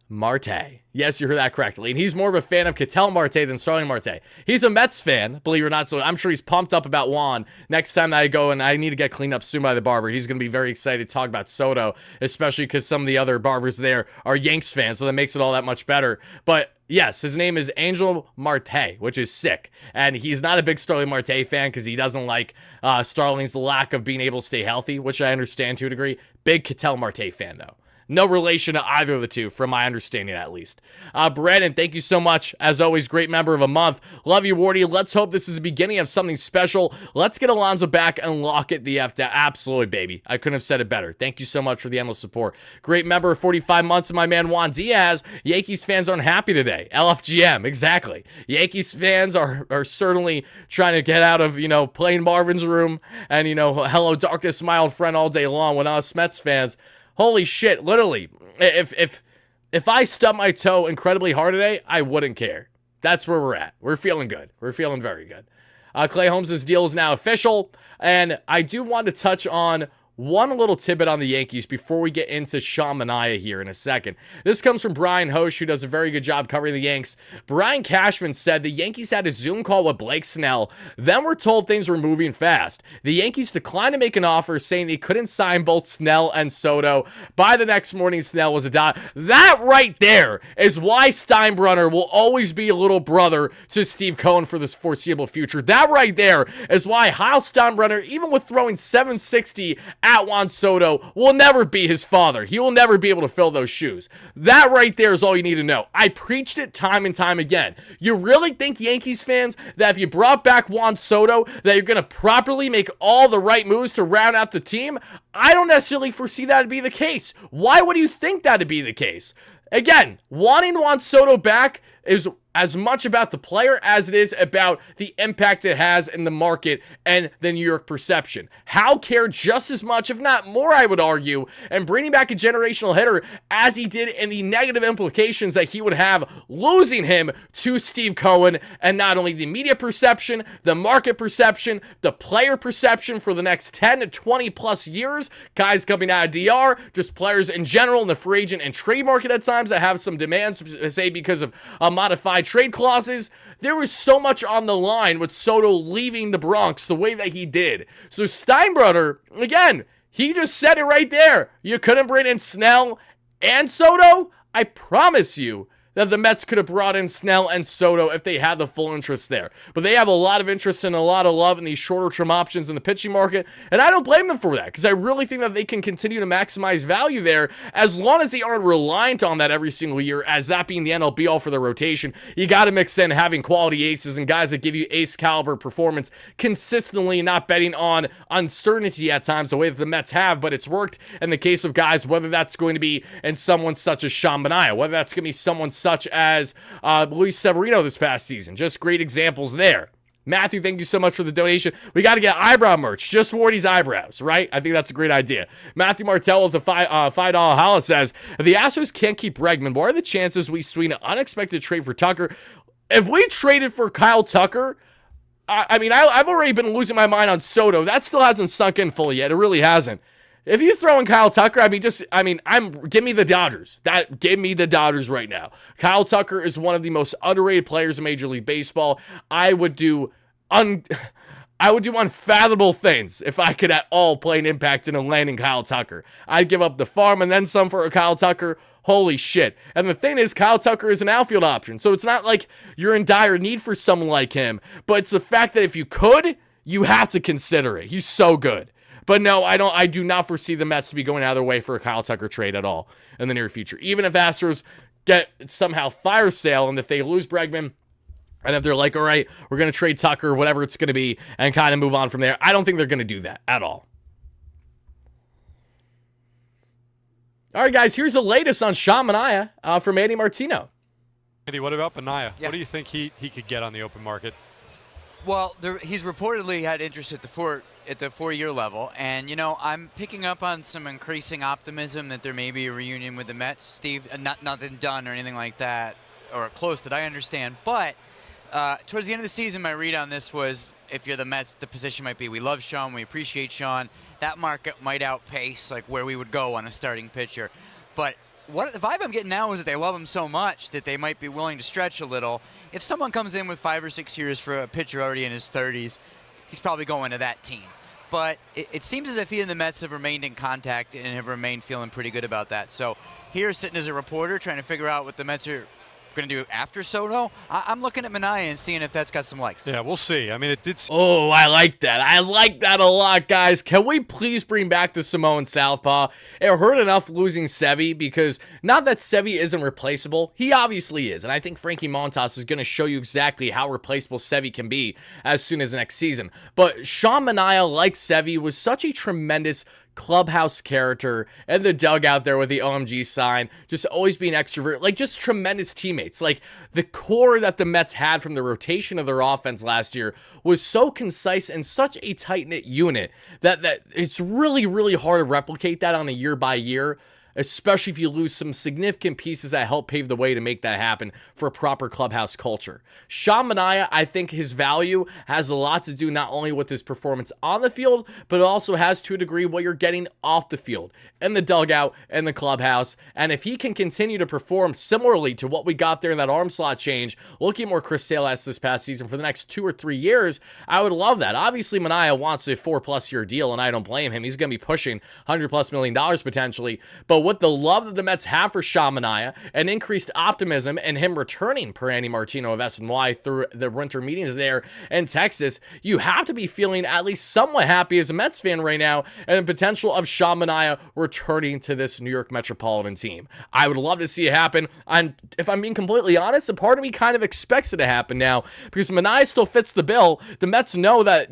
Marte. Yes, you heard that correctly. And he's more of a fan of Ketel Marte than Starling Marte. He's a Mets fan, believe it or not, so I'm sure he's pumped up about Juan. Next time that I go and I need to get cleaned up soon by the barber, he's going to be very excited to talk about Soto, especially because some of the other barbers there are Yanks fans, so that makes it all that much better. But yes, his name is Angel Marte, which is sick. And he's not a big Starling Marte fan because he doesn't like Starling's lack of being able to stay healthy, which I understand to a degree. Big Ketel Marte fan, though. No relation to either of the two, from my understanding at least. Brandon, thank you so much. As always, great member of a month. Love you, Wardy. Let's hope this is the beginning of something special. Let's get Alonso back and lock it the F down. Absolutely, baby. I couldn't have said it better. Thank you so much for the endless support. Great member of 45 months of my man Juan Diaz. Yankees fans aren't happy today. LFGM, exactly. Yankees fans are certainly trying to get out of, playing Marvin's room and, hello darkness, my old friend all day long when us Mets fans. Holy shit, literally, if I stubbed my toe incredibly hard today, I wouldn't care. That's where we're at. We're feeling good. We're feeling very good. Clay Holmes' deal is now official, and I do want to touch on one little tidbit on the Yankees before we get into Sean Manaea here in a second. This comes from Brian Hosch, who does a very good job covering the Yanks. Brian Cashman said the Yankees had a Zoom call with Blake Snell, then were told things were moving fast. The Yankees declined to make an offer, saying they couldn't sign both Snell and Soto. By the next morning, Snell was a dot. That right there is why Steinbrenner will always be a little brother to Steve Cohen for this foreseeable future. That right there is why Kyle Steinbrenner, even with throwing 760 at Juan Soto, will never be his father. He will never be able to fill those shoes. That right there is all you need to know. I preached it time and time again. You really think, Yankees fans, that if you brought back Juan Soto, that you're going to properly make all the right moves to round out the team? I don't necessarily foresee that to be the case. Why would you think that to be the case? Again, wanting Juan Soto back is as much about the player as it is about the impact it has in the market and the New York perception. Hal cared just as much, if not more, I would argue, and bringing back a generational hitter as he did in the negative implications that he would have losing him to Steve Cohen, and not only the media perception, the market perception, the player perception for the next 10 to 20 plus years, guys coming out of DR, just players in general in the free agent and trade market at times that have some demands, say because of modified trade clauses. There was so much on the line with Soto leaving the Bronx the way that he did. So Steinbrenner, again, he just said it right there. You couldn't bring in Snell and Soto? I promise you that the Mets could have brought in Snell and Soto if they had the full interest there. But they have a lot of interest and a lot of love in these shorter-term options in the pitching market, and I don't blame them for that, because I really think that they can continue to maximize value there as long as they aren't reliant on that every single year, as that being the end-all be-all for their rotation. You got to mix in having quality aces and guys that give you ace-caliber performance consistently, not betting on uncertainty at times the way that the Mets have, but it's worked in the case of guys, whether that's going to be in someone such as Sean Manaea, whether that's going to be someone such as Luis Severino this past season. Just great examples there. Matthew, thank you so much for the donation. We got to get eyebrow merch. Just Wardy's eyebrows, right? I think that's a great idea. Matthew Martell with the $5 holla says, the Astros can't keep Bregman. What are the chances we swing an unexpected trade for Tucker? If we traded for Kyle Tucker, I've already been losing my mind on Soto. That still hasn't sunk in fully yet. It really hasn't. If you throw in Kyle Tucker, give me the Dodgers. Give me the Dodgers right now. Kyle Tucker is one of the most underrated players in Major League Baseball. I would do unfathomable things if I could at all play an impact in a landing Kyle Tucker. I'd give up the farm and then some for a Kyle Tucker. Holy shit. And the thing is, Kyle Tucker is an outfield option, so it's not like you're in dire need for someone like him, but it's the fact that if you could, you have to consider it. He's so good. But no, I do not foresee the Mets to be going out of their way for a Kyle Tucker trade at all in the near future. Even if Astros get somehow fire sale, and if they lose Bregman, and if they're like, all right, we're going to trade Tucker, whatever it's going to be, and kind of move on from there, I don't think they're going to do that at all. All right, guys, here's the latest on Sean Manaea from Andy Martino. Andy, what about Manaea? Yeah. What do you think he could get on the open market? Well, he's reportedly had interest at the 4-year level, and I'm picking up on some increasing optimism that there may be a reunion with the Mets. Steve, nothing done or anything like that, or close that I understand. But towards the end of the season, my read on this was, if you're the Mets, the position might be, we love Sean, we appreciate Sean. That market might outpace like where we would go on a starting pitcher. But what the vibe I'm getting now is that they love him so much that they might be willing to stretch a little. If someone comes in with 5 or 6 years for a pitcher already in his 30s, he's probably going to that team. But it seems as if he and the Mets have remained in contact and have remained feeling pretty good about that. So here, sitting as a reporter, trying to figure out what the Mets are going to do after Soto, I'm looking at Manaea and seeing if that's got some legs. Yeah, we'll see. I mean, it did. Oh, I like that. I like that a lot, guys. Can we please bring back the Samoan Southpaw? It hurt enough losing Sevy, because not that Sevy isn't replaceable. He obviously is. And I think Frankie Montas is going to show you exactly how replaceable Sevy can be as soon as next season. But Sean Manaea, like Sevy, was such a tremendous clubhouse character and the dugout there with the OMG sign, just always being extrovert, like just tremendous teammates. Like the core that the Mets had from the rotation of their offense last year was so concise and such a tight-knit unit that it's really, really hard to replicate that on a year-by-year, especially if you lose some significant pieces that help pave the way to make that happen for a proper clubhouse culture. Sean Manaea, I think his value has a lot to do not only with his performance on the field, but it also has to a degree what you're getting off the field, in the dugout, in the clubhouse. And if he can continue to perform similarly to what we got there in that arm slot change, looking more Chris Sale-esque this past season for the next 2 or 3 years, I would love that. Obviously, Manaea wants a 4+ year deal, and I don't blame him. He's going to be pushing $100+ million potentially. But with the love that the Mets have for Sean Manaea and increased optimism and him returning, per Andy Martino of SNY, through the winter meetings there in Texas, you have to be feeling at least somewhat happy as a Mets fan right now, and the potential of Sean Manaea returning to this New York Metropolitan team. I would love to see it happen. If I'm being completely honest, a part of me kind of expects it to happen now, because Manaea still fits the bill. The Mets know that,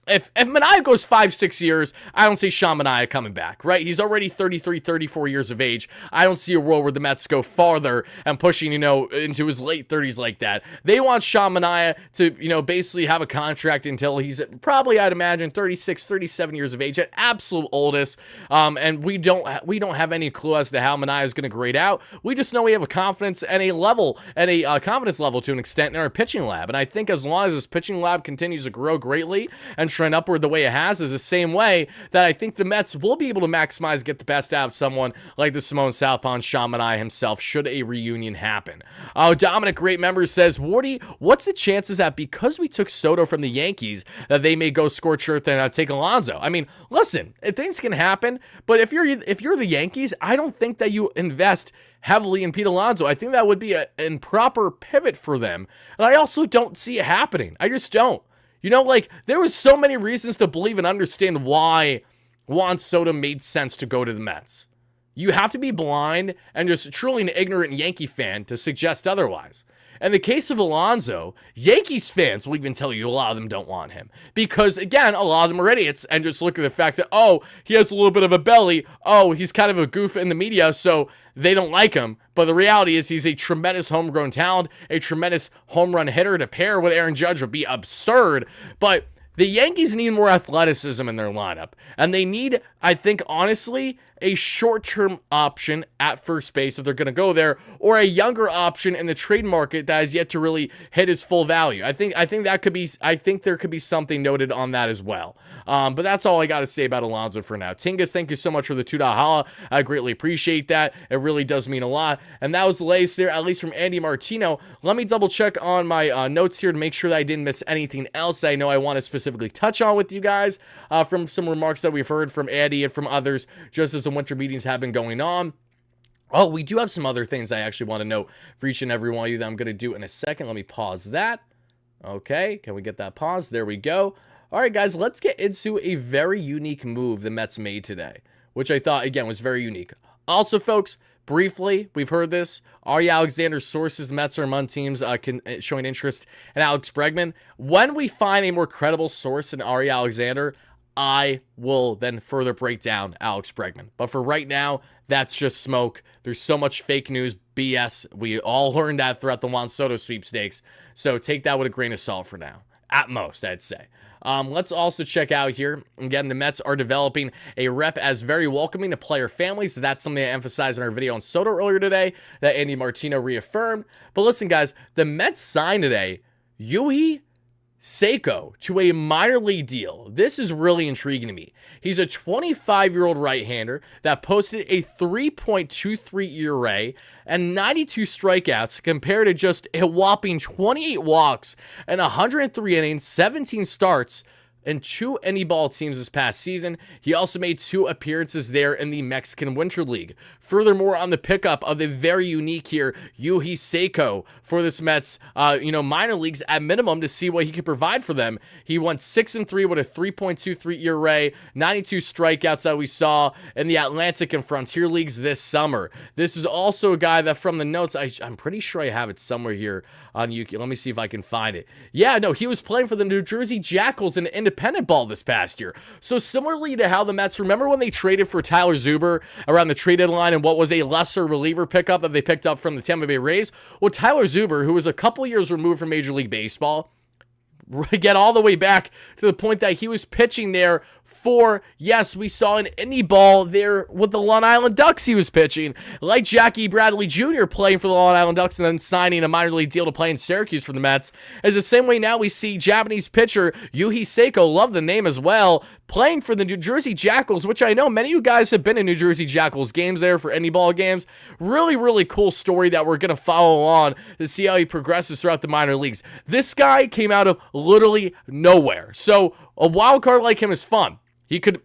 if Manaea goes 5-6 years, I don't see Sean Manaea coming back, right? He's already 33, 34 years of age. I don't see a world where the Mets go farther and pushing, into his late 30s like that. They want Sean Manaea to, basically have a contract until he's probably, I'd imagine, 36, 37 years of age at absolute oldest. And we don't have any clue as to how Manaea is going to grade out. We just know we have a confidence and a confidence level to an extent in our pitching lab. And I think as long as this pitching lab continues to grow greatly and trend upward the way it has, is the same way that I think the Mets will be able to maximize, get the best out of someone like the Samoan Southpaw and Sean Manaea himself, should a reunion happen. Dominic Great Member says, Wardy, what's the chances that because we took Soto from the Yankees that they may go scorched earth and take Alonso? I mean, listen, things can happen, but if you're the Yankees, I don't think that you invest heavily in Pete Alonso. I think that would be an improper pivot for them, and I also don't see it happening. I just don't. There was so many reasons to believe and understand why Juan Soto made sense to go to the Mets. You have to be blind and just truly an ignorant Yankee fan to suggest otherwise. In the case of Alonso, Yankees fans will even tell you a lot of them don't want him. Because, again, a lot of them are idiots and just look at the fact that, he has a little bit of a belly. He's kind of a goof in the media, so they don't like him. But the reality is he's a tremendous homegrown talent, a tremendous home run hitter. To pair with Aaron Judge would be absurd. But the Yankees need more athleticism in their lineup. And they need, I think, honestly, a short-term option at first base if they're going to go there, or a younger option in the trade market that has yet to really hit his full value. I think there could be something noted on that as well. But that's all I got to say about Alonso for now. Tingus, thank you so much for the $2 holla. I greatly appreciate that. It really does mean a lot. And that was the latest there, at least from Andy Martino. Let me double check on my notes here to make sure that I didn't miss anything else I know I want to specifically touch on with you guys from some remarks that we've heard from Andy and from others just as the winter meetings have been going on. Oh, we do have some other things I actually want to note for each and every one of you that I'm going to do in a second. Let me pause that. Okay, can we get that pause? There we go. All right, guys, let's get into a very unique move the Mets made today, which I thought, again, was very unique. Also, folks, briefly, we've heard this. Ari Alexander's sources, the Mets are among teams showing interest in Alex Bregman. When we find a more credible source than Ari Alexander, I will then further break down Alex Bregman. But for right now, that's just smoke. There's so much fake news, BS. We all learned that throughout the Juan Soto sweepstakes. So take that with a grain of salt for now. At most, I'd say. Let's also check out here. Again, the Mets are developing a rep as very welcoming to player families. That's something I emphasized in our video on Soto earlier today that Andy Martino reaffirmed. But listen, guys, the Mets signed today Yuhi Seiko to a minor league deal. This is really intriguing to me. He's a 25-year-old right-hander that posted a 3.23 ERA and 92 strikeouts compared to just a whopping 28 walks and 103 innings, 17 starts, and 2 indie ball teams this past season. He also made 2 appearances there in the Mexican Winter League. Furthermore, on the pickup of the very unique here, Yuhi Seiko for this Mets, minor leagues at minimum to see what he could provide for them. He went 6-3 with a 3.23 ERA, 92 strikeouts that we saw in the Atlantic and Frontier Leagues this summer. This is also a guy that from the notes, I'm pretty sure I have it somewhere here on Yuki. Let me see if I can find it. Yeah, no, he was playing for the New Jersey Jackals in independent ball this past year. So similarly to how the Mets, remember when they traded for Tyler Zuber around the trade deadline and what was a lesser reliever pickup that they picked up from the Tampa Bay Rays? Well, Tyler Zuber, who was a couple years removed from Major League Baseball, get all the way back to the point that he was pitching there for, yes, we saw an indie ball there with the Long Island Ducks he was pitching, like Jackie Bradley Jr. playing for the Long Island Ducks and then signing a minor league deal to play in Syracuse for the Mets. As the same way now we see Japanese pitcher Yuhi Seiko, love the name as well, playing for the New Jersey Jackals, which I know many of you guys have been in New Jersey Jackals games there for indie ball games. Really, really cool story that we're going to follow on to see how he progresses throughout the minor leagues. This guy came out of literally nowhere. So a wild card like him is fun. He could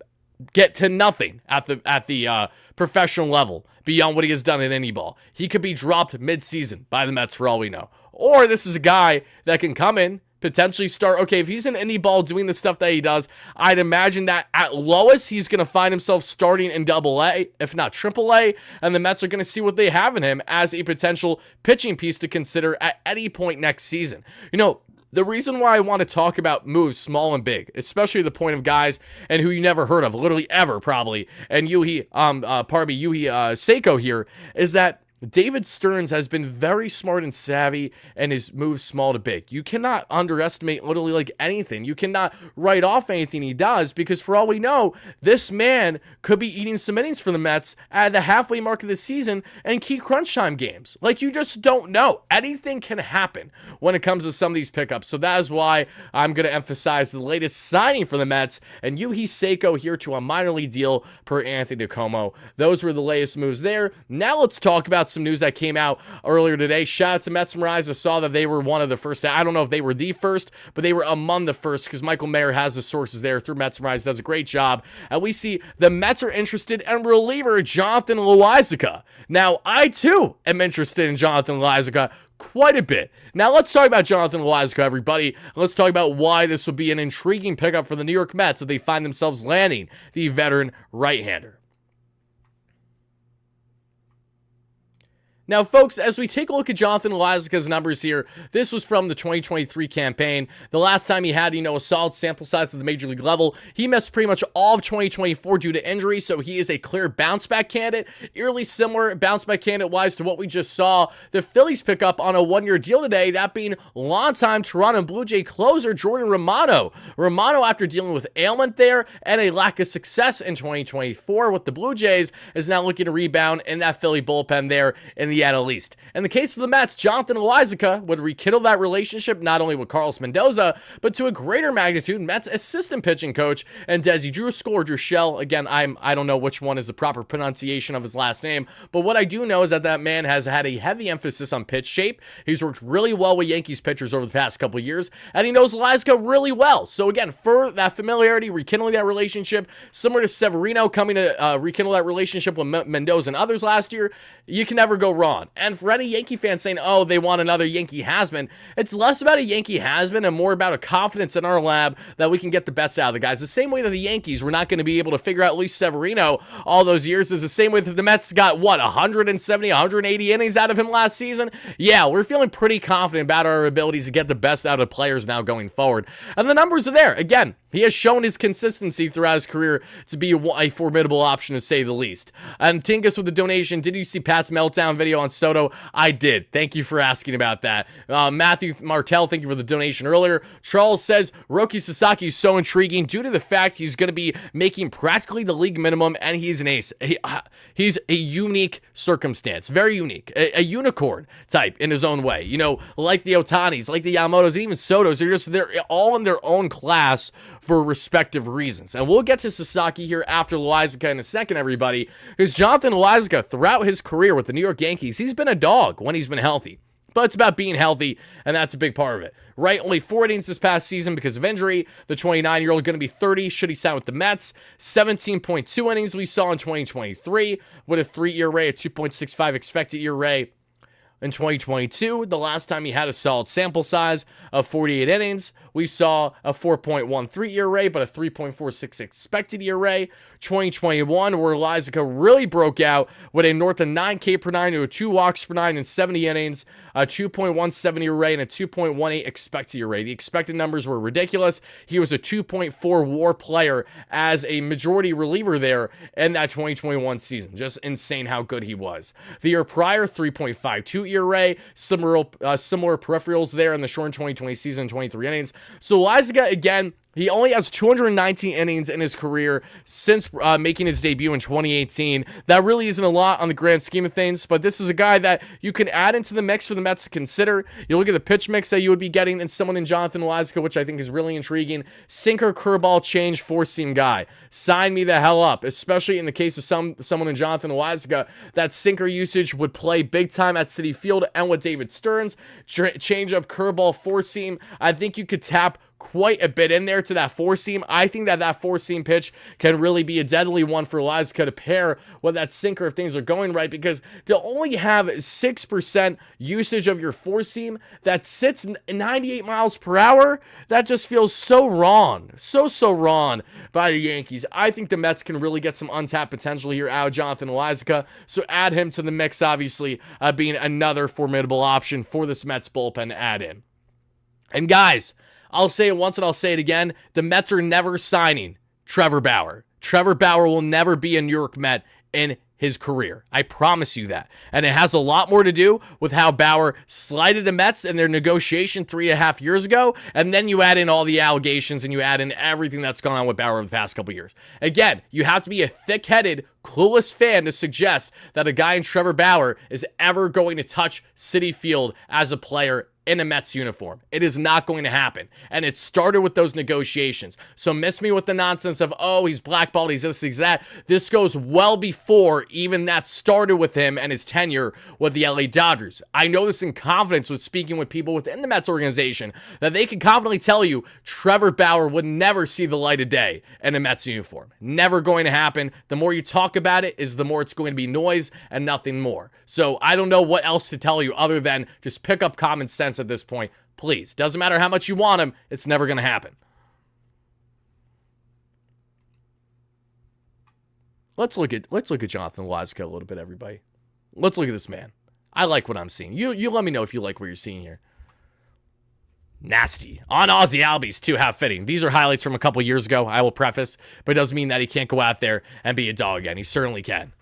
get to nothing at the professional level beyond what he has done in any ball. He could be dropped mid-season by the Mets for all we know. Or this is a guy that can come in, potentially start. Okay, if he's in any ball doing the stuff that he does, I'd imagine that at lowest, he's going to find himself starting in Double-A, if not Triple-A, and the Mets are going to see what they have in him as a potential pitching piece to consider at any point next season. You know, the reason why I want to talk about moves small and big, especially the point of guys and who you never heard of, literally ever probably, and Yuhi Seiko here, is that David Stearns has been very smart and savvy and his moves small to big. You cannot underestimate literally like anything. You cannot write off anything he does because for all we know, this man could be eating some innings for the Mets at the halfway mark of the season and key crunch time games. Like you just don't know. Anything can happen when it comes to some of these pickups. So that is why I'm going to emphasize the latest signing for the Mets and Yuhi Seiko here to a minor league deal per Anthony DeComo. Those were the latest moves there. Now let's talk about some news that came out earlier today. Shout out to Mets Manaea. I saw that they were one of the first. I don't know if they were the first, but they were among the first because Michael Mayer has the sources there through Mets Manaea. Does a great job. And we see the Mets are interested in reliever Jonathan Loaisiga. Now, I too am interested in Jonathan Loaisiga quite a bit. Now, let's talk about Jonathan Loaisiga, everybody. Let's talk about why this would be an intriguing pickup for the New York Mets if they find themselves landing the veteran right-hander. Now, folks, as we take a look at Jonathan Loaisiga's numbers here, this was from the 2023 campaign. The last time he had, a solid sample size at the major league level, he missed pretty much all of 2024 due to injury, so he is a clear bounce-back candidate. Eerily similar bounce-back candidate-wise to what we just saw the Phillies pick up on a one-year deal today, that being longtime Toronto Blue Jay closer Jordan Romano. Romano, after dealing with ailment there and a lack of success in 2024 with the Blue Jays, is now looking to rebound in that Philly bullpen there in the NL East. In the case of the Mets, Jonathan Loaisiga would rekindle that relationship not only with Carlos Mendoza, but to a greater magnitude, Mets assistant pitching coach and Desi Driscoll or Druschel. Again, I don't know which one is the proper pronunciation of his last name, but what I do know is that man has had a heavy emphasis on pitch shape. He's worked really well with Yankees pitchers over the past couple of years, and he knows Loaisiga really well. So again, for that familiarity, rekindling that relationship, similar to Severino coming to rekindle that relationship with Mendoza and others last year, you can never go wrong on. And for any Yankee fans saying, oh, they want another Yankee has-been, it's less about a Yankee has-been and more about a confidence in our lab that we can get the best out of the guys. The same way that the Yankees were not going to be able to figure out Luis Severino all those years is the same way that the Mets got, 170, 180 innings out of him last season? Yeah, we're feeling pretty confident about our abilities to get the best out of players now going forward. And the numbers are there. Again, he has shown his consistency throughout his career to be a formidable option, to say the least. And Tinkus with the donation, did you see Pat's meltdown video on Soto? I did. Thank you for asking about that. Matthew Martell, thank you for the donation earlier. Charles says, Roki Sasaki is so intriguing due to the fact he's going to be making practically the league minimum, and he's an ace. He's a unique circumstance. Very unique. A unicorn type in his own way. You know, like the Otanis, like the Yamamotos, and even Sotos. They're all in their own class for respective reasons. And we'll get to Sasaki here after Loaisiga in a second, everybody, because Jonathan Loaisiga, throughout his career with the New York Yankees, he's been a dog when he's been healthy. But it's about being healthy, and that's a big part of it. Right, only 4 innings this past season because of injury. The 29-year-old going to be 30 should he sign with the Mets. 17.2 innings we saw in 2023 with a 3-year ERA, a 2.65 expected ERA. In 2022, the last time he had a solid sample size of 48 innings, we saw a 4.13 ERA, but a 3.46 expected ERA. 2021, where Loaisiga really broke out with a north of 9 K per 9 to a 2 walks per 9 in 70 innings, a 2.17 ERA, and a 2.18 expected ERA. The expected numbers were ridiculous. He was a 2.4 WAR player as a majority reliever there in that 2021 season. Just insane how good he was. The year prior, 3.52 ERA, similar peripherals there in the short 2020 season, 23 innings. So Loaisiga, again, he only has 219 innings in his career since making his debut in 2018. That really isn't a lot on the grand scheme of things, but this is a guy that you can add into the mix for the Mets to consider. You look at the pitch mix that you would be getting in someone in Jonathan Loaisiga, which I think is really intriguing. Sinker, curveball, change, four-seam guy. Sign me the hell up, especially in the case of someone in Jonathan Loaisiga. That sinker usage would play big time at Citi Field and with David Stearns. Change up, curveball, four-seam. I think you could tap quite a bit in there to that four-seam. I think that four-seam pitch can really be a deadly one for Loaisiga to pair with that sinker if things are going right, because to only have 6% usage of your four-seam that sits 98 miles per hour, that just feels so wrong. So wrong by the Yankees. I think the Mets can really get some untapped potential here out of Jonathan Loaisiga, so add him to the mix, obviously, being another formidable option for this Mets bullpen to add in. And guys, I'll say it once and I'll say it again. The Mets are never signing Trevor Bauer. Trevor Bauer will never be a New York Met in his career. I promise you that. And it has a lot more to do with how Bauer slighted the Mets in their negotiation 3.5 years ago. And then you add in all the allegations and you add in everything that's gone on with Bauer over the past couple years. Again, you have to be a thick-headed, clueless fan to suggest that a guy in Trevor Bauer is ever going to touch Citi Field as a player in a Mets uniform. It is not going to happen. And it started with those negotiations. So miss me with the nonsense of, oh, he's blackballed, he's this, he's that. This goes well before even that started with him and his tenure with the LA Dodgers. I know this in confidence with speaking with people within the Mets organization, that they can confidently tell you Trevor Bauer would never see the light of day in a Mets uniform. Never going to happen. The more you talk about it is the more it's going to be noise and nothing more. So I don't know what else to tell you other than just pick up common sense at this point, please. Doesn't matter how much you want him, it's never going to happen. Let's look at Jonathan Loaisiga a little bit, everybody. Let's look at this man. I like what I'm seeing. You let me know if you like what you're seeing here. Nasty. On Ozzy Albies, too, how fitting. These are highlights from a couple years ago, I will preface, but it doesn't mean that he can't go out there and be a dog again. He certainly can.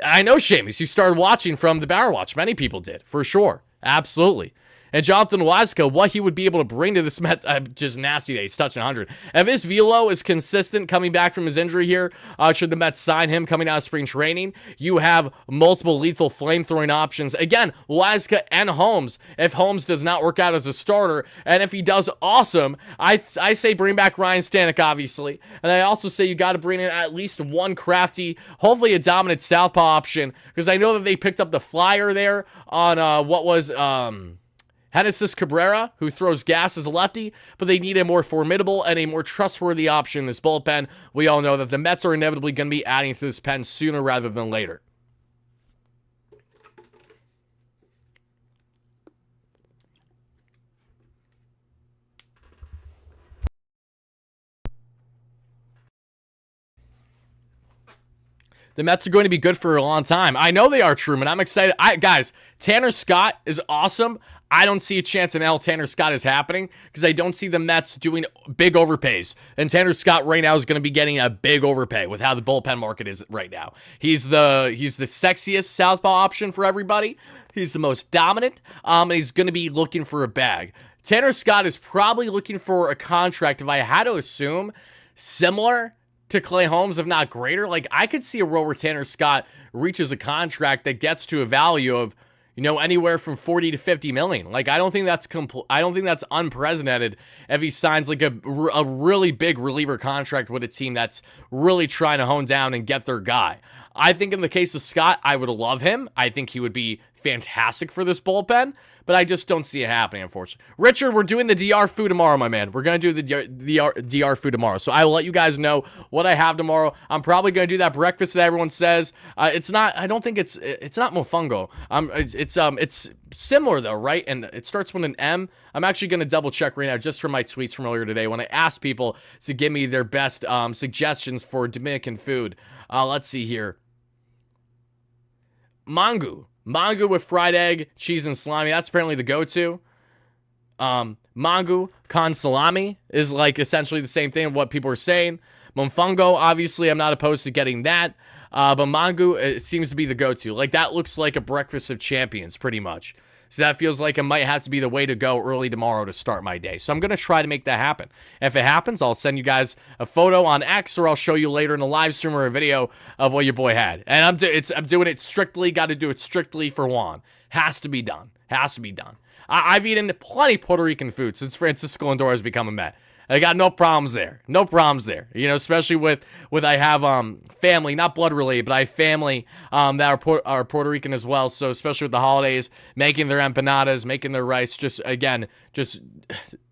I know, Seamus, you started watching from the Bauer Watch. Many people did, for sure. Absolutely. And Jonathan Loaisiga, what he would be able to bring to this Met, just nasty that he's touching 100. If his velo is consistent coming back from his injury here, should the Mets sign him coming out of spring training, you have multiple lethal flame-throwing options. Again, Loaisiga and Holmes, if Holmes does not work out as a starter, and if he does, awesome. I say bring back Ryan Stanek, obviously. And I also say you got to bring in at least one crafty, hopefully a dominant southpaw option, because I know that they picked up the flyer there on what was... Genesis Cabrera, who throws gas as a lefty, but they need a more formidable and a more trustworthy option in this bullpen. We all know that the Mets are inevitably going to be adding to this pen sooner rather than later. The Mets are going to be good for a long time. I know they are, Truman. I'm excited. Guys, Tanner Scott is awesome. I don't see a chance in hell Tanner Scott is happening because I don't see the Mets doing big overpays. And Tanner Scott right now is going to be getting a big overpay with how the bullpen market is right now. He's the sexiest southpaw option for everybody. He's the most dominant. And he's going to be looking for a bag. Tanner Scott is probably looking for a contract, if I had to assume, similar to Clay Holmes, if not greater. Like, I could see a role where Tanner Scott reaches a contract that gets to a value of, anywhere from 40 to 50 million. Like, I don't think that's unprecedented if he signs like a really big reliever contract with a team that's really trying to hone down and get their guy. I think in the case of Scott, I would love him. I think he would be fantastic for this bullpen, but I just don't see it happening, unfortunately. Richard, we're doing the DR food tomorrow, my man. We're going to do the DR food tomorrow. So I will let you guys know what I have tomorrow. I'm probably going to do that breakfast that everyone says. It's not mofongo. It's similar though, right? And it starts with an M. I'm actually going to double check right now just from my tweets from earlier today when I asked people to give me their best suggestions for Dominican food. Let's see here. Mango with fried egg, cheese, and salami. That's apparently the go-to. Mango con salami is like essentially the same thing, what people are saying. Mofongo, obviously, I'm not opposed to getting that. But mango, it seems to be the go-to. Like, that looks like a breakfast of champions, pretty much. So that feels like it might have to be the way to go early tomorrow to start my day. So I'm going to try to make that happen. If it happens, I'll send you guys a photo on X, or I'll show you later in a live stream or a video of what your boy had. And I'm doing it strictly, got to do it strictly for Juan. Has to be done. I've eaten plenty Puerto Rican food since Francisco Lindor has become a Met. I got no problems there. Especially with I have family, not blood related, but I have family that are Puerto Rican as well. So especially with the holidays, making their empanadas, making their rice, just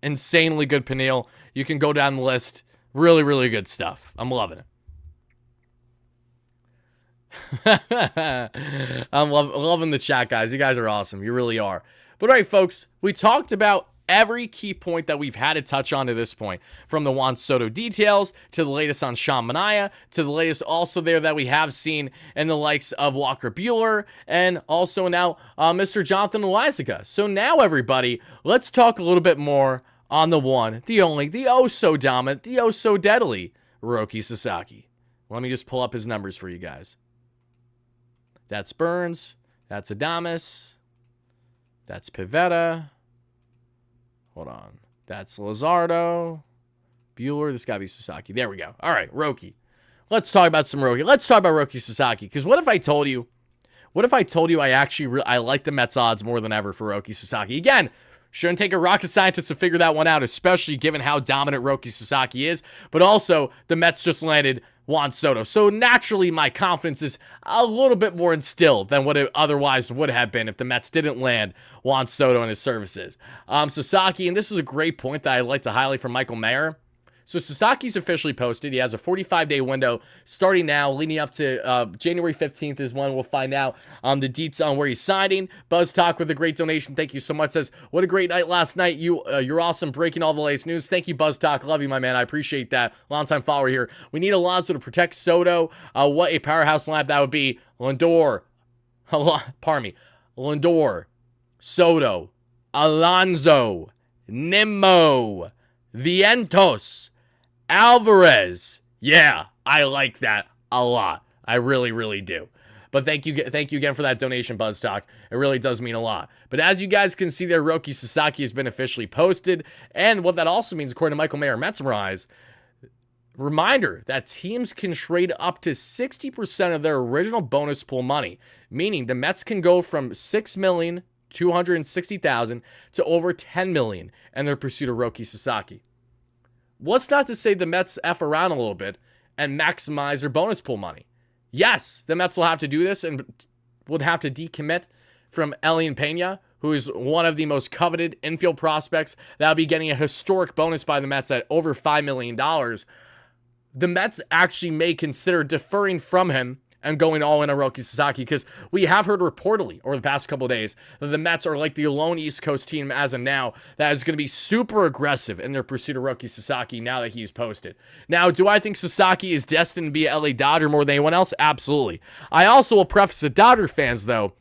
insanely good panil. You can go down the list. Really, really good stuff. I'm loving it. I'm loving the chat, guys. You guys are awesome. You really are. But all right, folks, we talked about every key point that we've had to touch on to this point, from the Juan Soto details to the latest on Sean Manaea to the latest also there that we have seen in the likes of Walker Buehler and also now Mr. Jonathan Loaisiga. So now, everybody, let's talk a little bit more on the one, the only, the oh so dominant, the oh so deadly Roki Sasaki. Let me just pull up his numbers for you guys. That's Burns. That's Adames. That's Pivetta. Hold on. That's Luzardo. Buehler. This got to be Sasaki. There we go. All right, Roki. Let's talk about some Roki. Let's talk about Roki Sasaki. Because what if I told you I like the Mets odds more than ever for Roki Sasaki? Again, shouldn't take a rocket scientist to figure that one out, especially given how dominant Roki Sasaki is. But also, the Mets just landed Juan Soto. So naturally, my confidence is a little bit more instilled than what it otherwise would have been if the Mets didn't land Juan Soto and his services. Sasaki, and this is a great point that I'd like to highlight from Michael Mayer. So Sasaki's officially posted. He has a 45-day window starting now, leading up to January 15th is when we'll find out the deets on where he's signing. Buzz Talk with a great donation. Thank you so much. Says, what a great night last night. You're awesome, breaking all the latest news. Thank you, Buzz Talk. Love you, my man. I appreciate that. Longtime follower here. We need Alonso to protect Soto. What a powerhouse lineup that would be. Lindor, Soto, Alonso, Nimmo, Vientos, Alvarez. Yeah, I like that a lot. I really, really do. But thank you again for that donation, Buzz Talk. It really does mean a lot. But as you guys can see there, Roki Sasaki has been officially posted. And what that also means, according to Michael Mayer Metzmerize, reminder that teams can trade up to 60% of their original bonus pool money, meaning the Mets can go from $6,260,000 to over $10 million in their pursuit of Roki Sasaki. What's not to say the Mets F around a little bit and maximize their bonus pool money? Yes, the Mets will have to do this and would have to decommit from Elian Pena, who is one of the most coveted infield prospects that will be getting a historic bonus by the Mets at over $5 million. The Mets actually may consider deferring from him and going all in on Roki Sasaki, because we have heard reportedly over the past couple of days that the Mets are like the lone East Coast team as of now that is going to be super aggressive in their pursuit of Roki Sasaki now that he's posted. Now, do I think Sasaki is destined to be an LA Dodger more than anyone else? Absolutely. I also will preface to Dodger fans, though,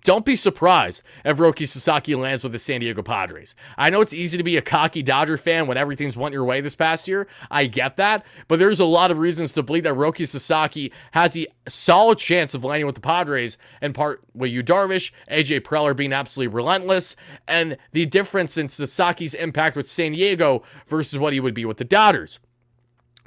don't be surprised if Roki Sasaki lands with the San Diego Padres. I know it's easy to be a cocky Dodger fan when everything's went your way this past year. I get that. But there's a lot of reasons to believe that Roki Sasaki has a solid chance of landing with the Padres, in part with Yu Darvish, AJ Preller being absolutely relentless, and the difference in Sasaki's impact with San Diego versus what he would be with the Dodgers.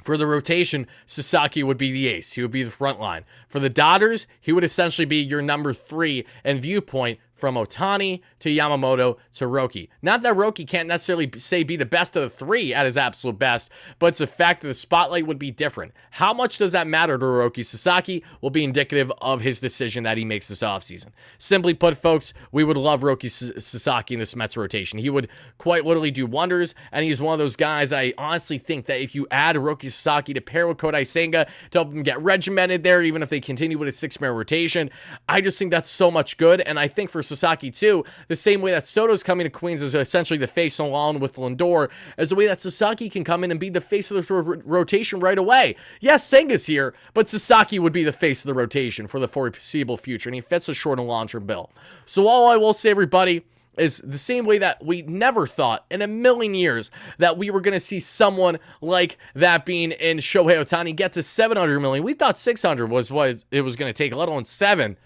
For the rotation, Sasaki would be the ace. He would be the front line. For the Dodgers, he would essentially be your number 3 in viewpoint, from Ohtani to Yamamoto to Roki. Not that Roki can't necessarily say be the best of the 3 at his absolute best, but it's the fact that the spotlight would be different. How much does that matter to Roki Sasaki will be indicative of his decision that he makes this offseason. Simply put, folks, we would love Roki Sasaki in this Mets rotation. He would quite literally do wonders, and he's one of those guys I honestly think that if you add Roki Sasaki to pair with Kodai Senga to help him get regimented there, even if they continue with a 6-man rotation, I just think that's so much good, and I think for Sasaki too, the same way that Soto's coming to Queens as essentially the face along with Lindor, as the way that Sasaki can come in and be the face of the rotation right away. Yes, Senga's here, but Sasaki would be the face of the rotation for the foreseeable future, and he fits a short and long-term bill. So all I will say, everybody, is the same way that we never thought in a million years that we were going to see someone like that being in Shohei Ohtani get to $700 million. We thought 600 was what it was going to take, let alone 7.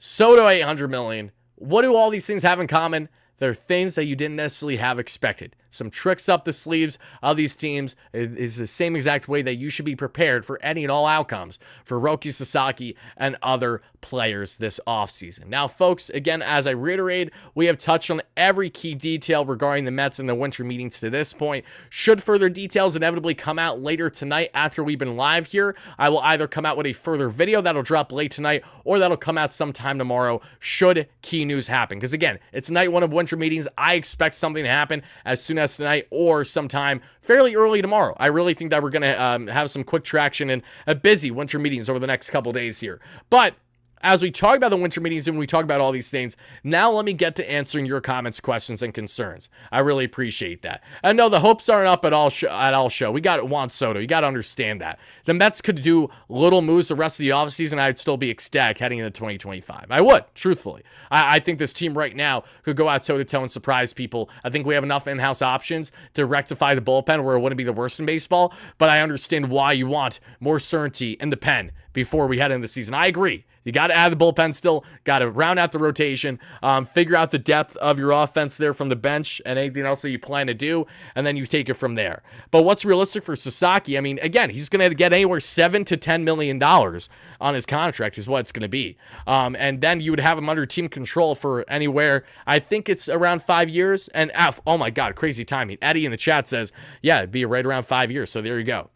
Soto $800 million. What do all these things have in common? They're things that you didn't necessarily have expected. Some tricks up the sleeves of these teams is the same exact way that you should be prepared for any and all outcomes for Roki Sasaki and other players this offseason. Now, folks, again, as I reiterated, we have touched on every key detail regarding the Mets and the winter meetings to this point. Should further details inevitably come out later tonight after we've been live here, I will either come out with a further video that'll drop late tonight, or that'll come out sometime tomorrow should key news happen. Because again, it's night 1 of winter meetings. I expect something to happen as soon as tonight or sometime fairly early tomorrow. I really think that we're going to have some quick traction and a busy winter meetings over the next couple days here. But as we talk about the winter meetings and we talk about all these things, now let me get to answering your comments, questions, and concerns. I really appreciate that. And no, the hopes aren't up at all. Show. We got Juan Soto. You got to understand that. The Mets could do little moves the rest of the offseason. I'd still be ecstatic heading into 2025. I would, truthfully. I think this team right now could go out toe-to-toe and surprise people. I think we have enough in-house options to rectify the bullpen where it wouldn't be the worst in baseball, but I understand why you want more certainty in the pen before we head into the season. I agree. You got to add the bullpen still, got to round out the rotation, figure out the depth of your offense there from the bench and anything else that you plan to do, and then you take it from there. But what's realistic for Sasaki? I mean, again, he's going to get anywhere $7 to $10 million on his contract is what it's going to be. And then you would have him under team control for anywhere, I think it's around 5 years. And oh my God, crazy timing. Eddie in the chat says, yeah, it'd be right around 5 years. So there you go.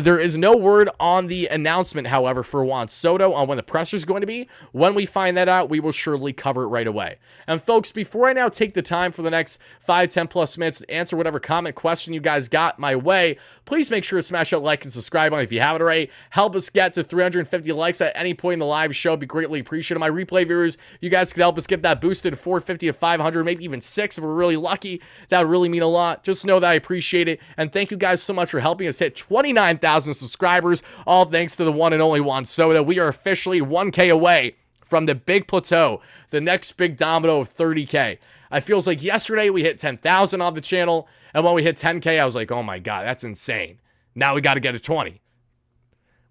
There is no word on the announcement, however, for Juan Soto on when the presser's going to be. When we find that out, we will surely cover it right away. And folks, before I now take the time for the next 5-10 plus minutes to answer whatever comment, question you guys got my way, please make sure to smash that like and subscribe button if you haven't already. Help us get to 350 likes at any point in the live show. It'd be greatly appreciated. My replay viewers, you guys could help us get that boosted to 450 to 500, maybe even 6 if we're really lucky. That would really mean a lot. Just know that I appreciate it. And thank you guys so much for helping us hit 29,000 subscribers. All thanks to the one and only Juan Soto. We are officially 1K away from the big plateau, the next big domino of 30K. I feels like yesterday we hit 10,000 on the channel, and when we hit 10K, I was like, oh my God, that's insane. Now we got to get to 20.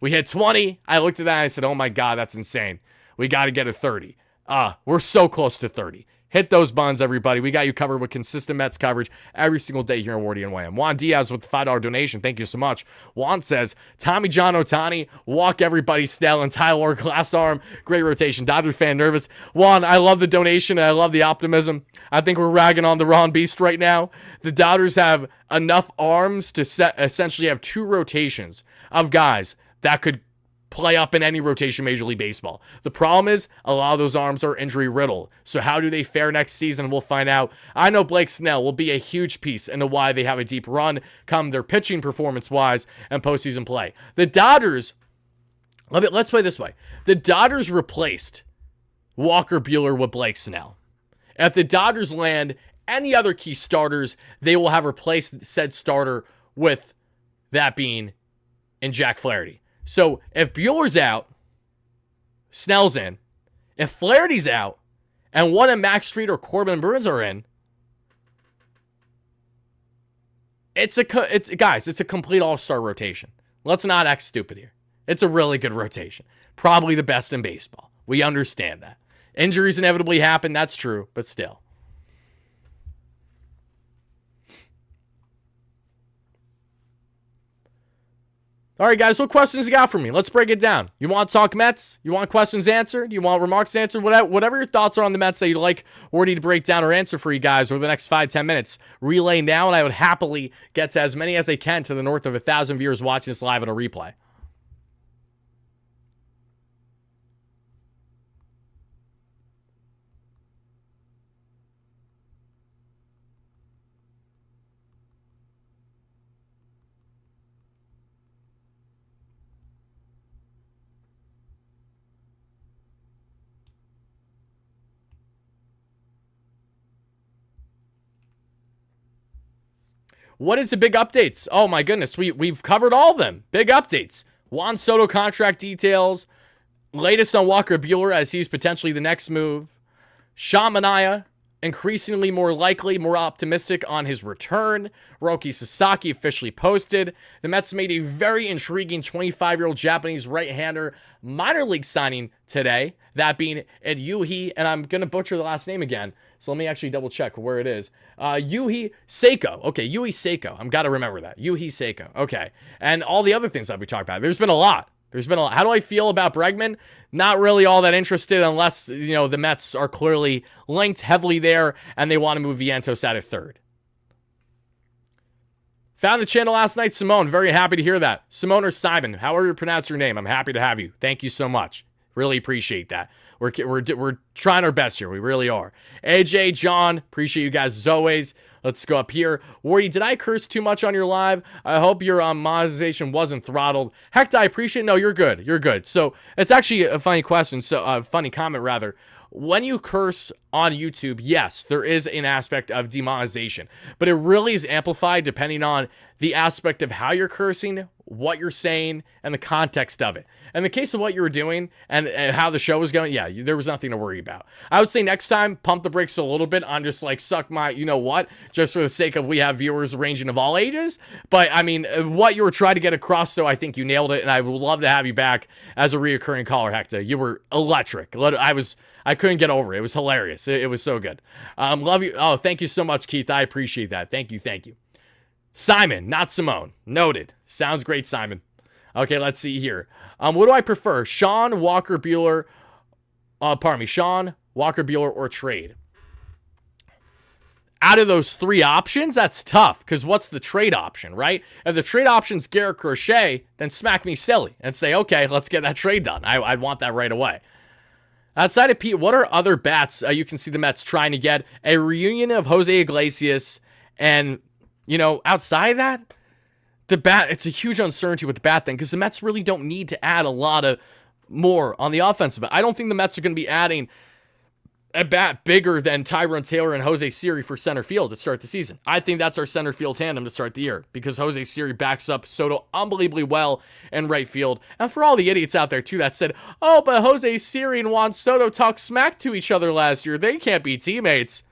We hit 20. I looked at that and I said, oh my God, that's insane. We got to get to 30. We're so close to 30. Hit those buttons, everybody. We got you covered with consistent Mets coverage every single day here on WardyNYM. Juan Diaz with the $5 donation. Thank you so much. Juan says, Tommy John Ohtani, walk everybody Snell and Tyler glass arm. Great rotation. Dodger fan nervous. Juan, I love the donation and I love the optimism. I think we're ragging on the wrong beast right now. The Dodgers have enough arms to essentially have 2 rotations of guys that could play up in any rotation Major League Baseball. The problem is a lot of those arms are injury riddled. So how do they fare next season? We'll find out. I know Blake Snell will be a huge piece into why they have a deep run come their pitching performance wise and postseason play. The Dodgers, Let's play this way. The Dodgers replaced Walker Buehler with Blake Snell. If the Dodgers land any other key starters, they will have replaced said starter with that being in Jack Flaherty. So if Buehler's out, Snell's in. If Flaherty's out, and one of Max Fried or Corbin Burns are in, it's a complete all-star rotation. Let's not act stupid here. It's a really good rotation. Probably the best in baseball. We understand that. Injuries inevitably happen, that's true, but still. All right, guys, what questions you got for me? Let's break it down. You want to talk Mets? You want questions answered? You want remarks answered? Whatever your thoughts are on the Mets that you'd like Wardy to break down or answer for you guys over the next 5-10 minutes, relay now, and I would happily get to as many as I can to the north of 1,000 viewers watching this live on a replay. What is the big updates? Oh my goodness, we've covered all of them. Big updates. Juan Soto contract details. Latest on Walker Buehler as he's potentially the next move. Sean Manaea, increasingly more likely, more optimistic on his return. Roki Sasaki officially posted. The Mets made a very intriguing 25-year-old Japanese right-hander minor league signing today. That being at Yuhi, and I'm going to butcher the last name again, so let me actually double check where it is. Yuhi Seiko. Okay, Yuhi Seiko. I've got to remember that. Yuhi Seiko. Okay. And all the other things that we talked about. There's been a lot. How do I feel about Bregman? Not really all that interested unless, the Mets are clearly linked heavily there and they want to move Vientos out of third. Found the channel last night, Simone. Very happy to hear that. Simone or Simon, however you pronounce your name, I'm happy to have you. Thank you so much. Really appreciate that. We're trying our best here. We really are. AJ, John, appreciate you guys as always. Let's go up here. Wardy, did I curse too much on your live? I hope your monetization wasn't throttled. Heck, I appreciate it. No, you're good. You're good. So it's actually a funny question. So a funny comment rather. When you curse on YouTube, yes, there is an aspect of demonetization, but it really is amplified depending on the aspect of how you're cursing, what you're saying, and the context of it. In the case of what you were doing and how the show was going, yeah, there was nothing to worry about. I would say next time, pump the brakes a little bit on just like suck my, you-know-what, just for the sake of we have viewers ranging of all ages. But, I mean, what you were trying to get across, so I think you nailed it, and I would love to have you back as a reoccurring caller, Hector. You were electric. I couldn't get over it. It was hilarious. It was so good. Love you. Oh, thank you so much, Keith. I appreciate that. Thank you. Simon, not Simone. Noted. Sounds great, Simon. Okay, let's see here. What do I prefer? Sean, Walker, Buehler, Sean, Walker, Buehler, or trade? Out of those three options, that's tough, because what's the trade option, right? If the trade option's Garrett Crochet, then smack me silly and say, okay, let's get that trade done. I'd want that right away. Outside of Pete, what are other bats you can see the Mets trying to get? A reunion of Jose Iglesias, and, outside of that, the bat, it's a huge uncertainty with the bat thing, because the Mets really don't need to add a lot of more on the offensive. I don't think the Mets are going to be adding a bat bigger than Tyrone Taylor and Jose Siri for center field to start the season. I think that's our center field tandem to start the year, because Jose Siri backs up Soto unbelievably well in right field. And for all the idiots out there, too, that said, oh, but Jose Siri and Juan Soto talked smack to each other last year. They can't be teammates.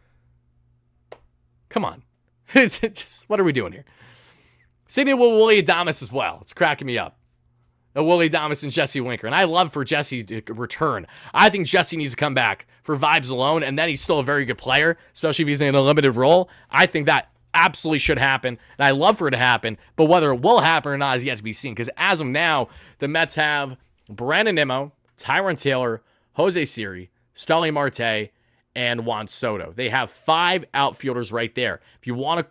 Come on. What are we doing here? Same thing with Willie Adames as well. It's cracking me up. Willie Adames and Jesse Winker. And I love for Jesse to return. I think Jesse needs to come back for vibes alone, and then he's still a very good player, especially if he's in a limited role. I think that absolutely should happen, and I love for it to happen, but whether it will happen or not is yet to be seen, because as of now, the Mets have Brandon Nimmo, Tyrone Taylor, Jose Siri, Starling Marte, and Juan Soto. They have 5 outfielders right there. If you want to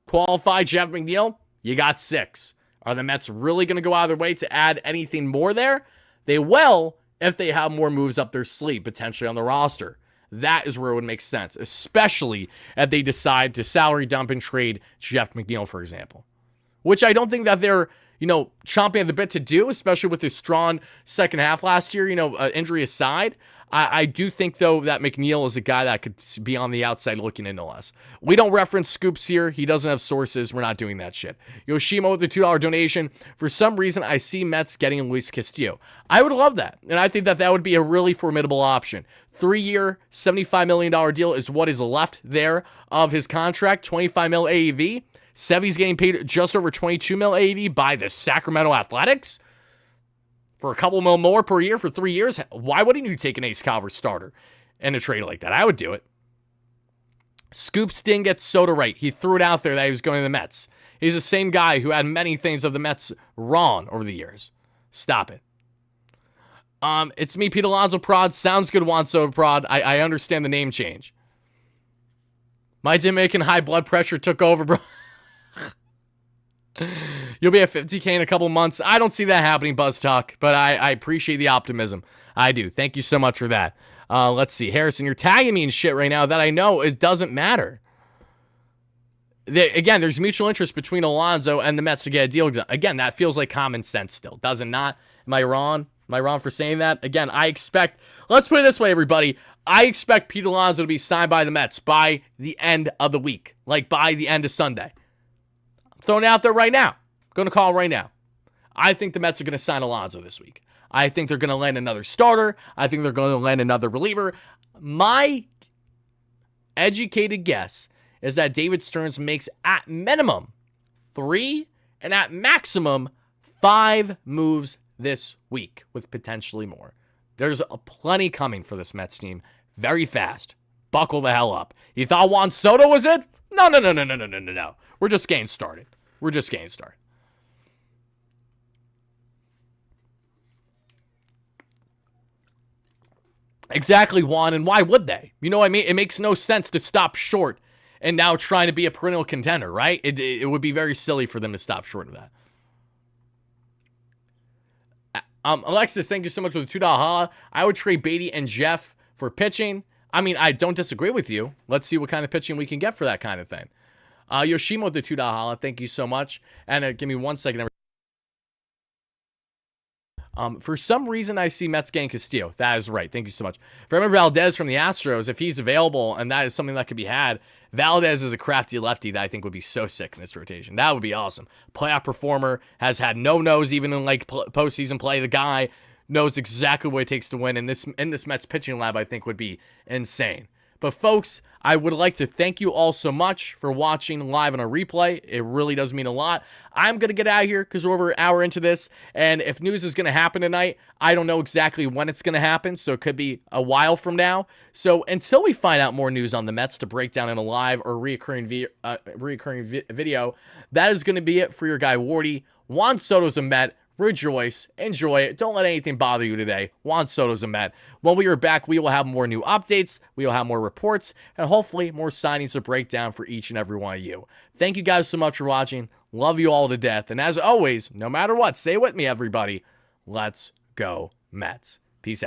qualify Jeff McNeil, you got 6. Are the Mets really going to go out of their way to add anything more there? They will if they have more moves up their sleeve, potentially on the roster. That is where it would make sense, especially if they decide to salary dump and trade Jeff McNeil, for example. Which I don't think that they're, chomping at the bit to do, especially with his strong second half last year, injury aside. I do think, though, that McNeil is a guy that could be on the outside looking into us. We don't reference scoops here. He doesn't have sources. We're not doing that shit. Yoshimo with the $2 donation. For some reason, I see Mets getting Luis Castillo. I would love that. And I think that would be a really formidable option. 3-year, $75 million deal is what is left there of his contract. $25 mil AAV. Sevy's getting paid just over $22 mil AAV by the Sacramento Athletics. For a couple mil more per year for 3 years, why wouldn't you take an ace caliber starter in a trade like that? I would do it. Scoops didn't get Soto right. He threw it out there that he was going to the Mets. He's the same guy who had many things of the Mets wrong over the years. Stop it. It's me, Pete Alonso Prod. Sounds good, Juan Soto Prod. I understand the name change. My Jamaican high blood pressure took over, bro. You'll be at 50K in a couple months. I don't see that happening, Buzz Talk, but I appreciate the optimism. I do. Thank you so much for that. Let's see. Harrison, you're tagging me in shit right now that I know it doesn't matter. Again, there's mutual interest between Alonso and the Mets to get a deal done. Again, that feels like common sense still. Does it not? Am I wrong? Am I wrong for saying that? Again, let's put it this way, everybody. I expect Pete Alonso to be signed by the Mets by the end of the week. Like by the end of Sunday. Throwing it out there right now. Going to call right now. I think the Mets are going to sign Alonso this week. I think they're going to land another starter. I think they're going to land another reliever. My educated guess is that David Stearns makes at minimum 3 and at maximum 5 moves this week with potentially more. There's plenty coming for this Mets team very fast. Buckle the hell up. You thought Juan Soto was it? No. We're just getting started. Exactly, Juan, and why would they? You know what I mean? It makes no sense to stop short and now trying to be a perennial contender, right? It would be very silly for them to stop short of that. Alexis, thank you so much for the $2 holla. I would trade Beatty and Jeff for pitching. I mean, I don't disagree with you. Let's see what kind of pitching we can get for that kind of thing. Yoshimo with the $2 holla. Thank you so much. And give me 1 second. For some reason, I see Mets getting Castillo. That is right. Thank you so much. Remember Valdez from the Astros, if he's available and that is something that could be had, Valdez is a crafty lefty that I think would be so sick in this rotation. That would be awesome. Playoff performer, has had no-nos even in like postseason play. The guy knows exactly what it takes to win. And this Mets pitching lab, I think, would be insane. But folks, I would like to thank you all so much for watching live on a replay. It really does mean a lot. I'm going to get out of here because we're over an hour into this. And if news is going to happen tonight, I don't know exactly when it's going to happen. So it could be a while from now. So until we find out more news on the Mets to break down in a live or reoccurring video, that is going to be it for your guy Wardy. Juan Soto's a Met. Rejoice, enjoy it. Don't let anything bother you today. Juan Soto's a Met. When we are back, we will have more new updates. We will have more reports and hopefully more signings to break down for each and every one of you. Thank you guys so much for watching. Love you all to death. And as always, no matter what, say it with me, everybody. Let's go Mets.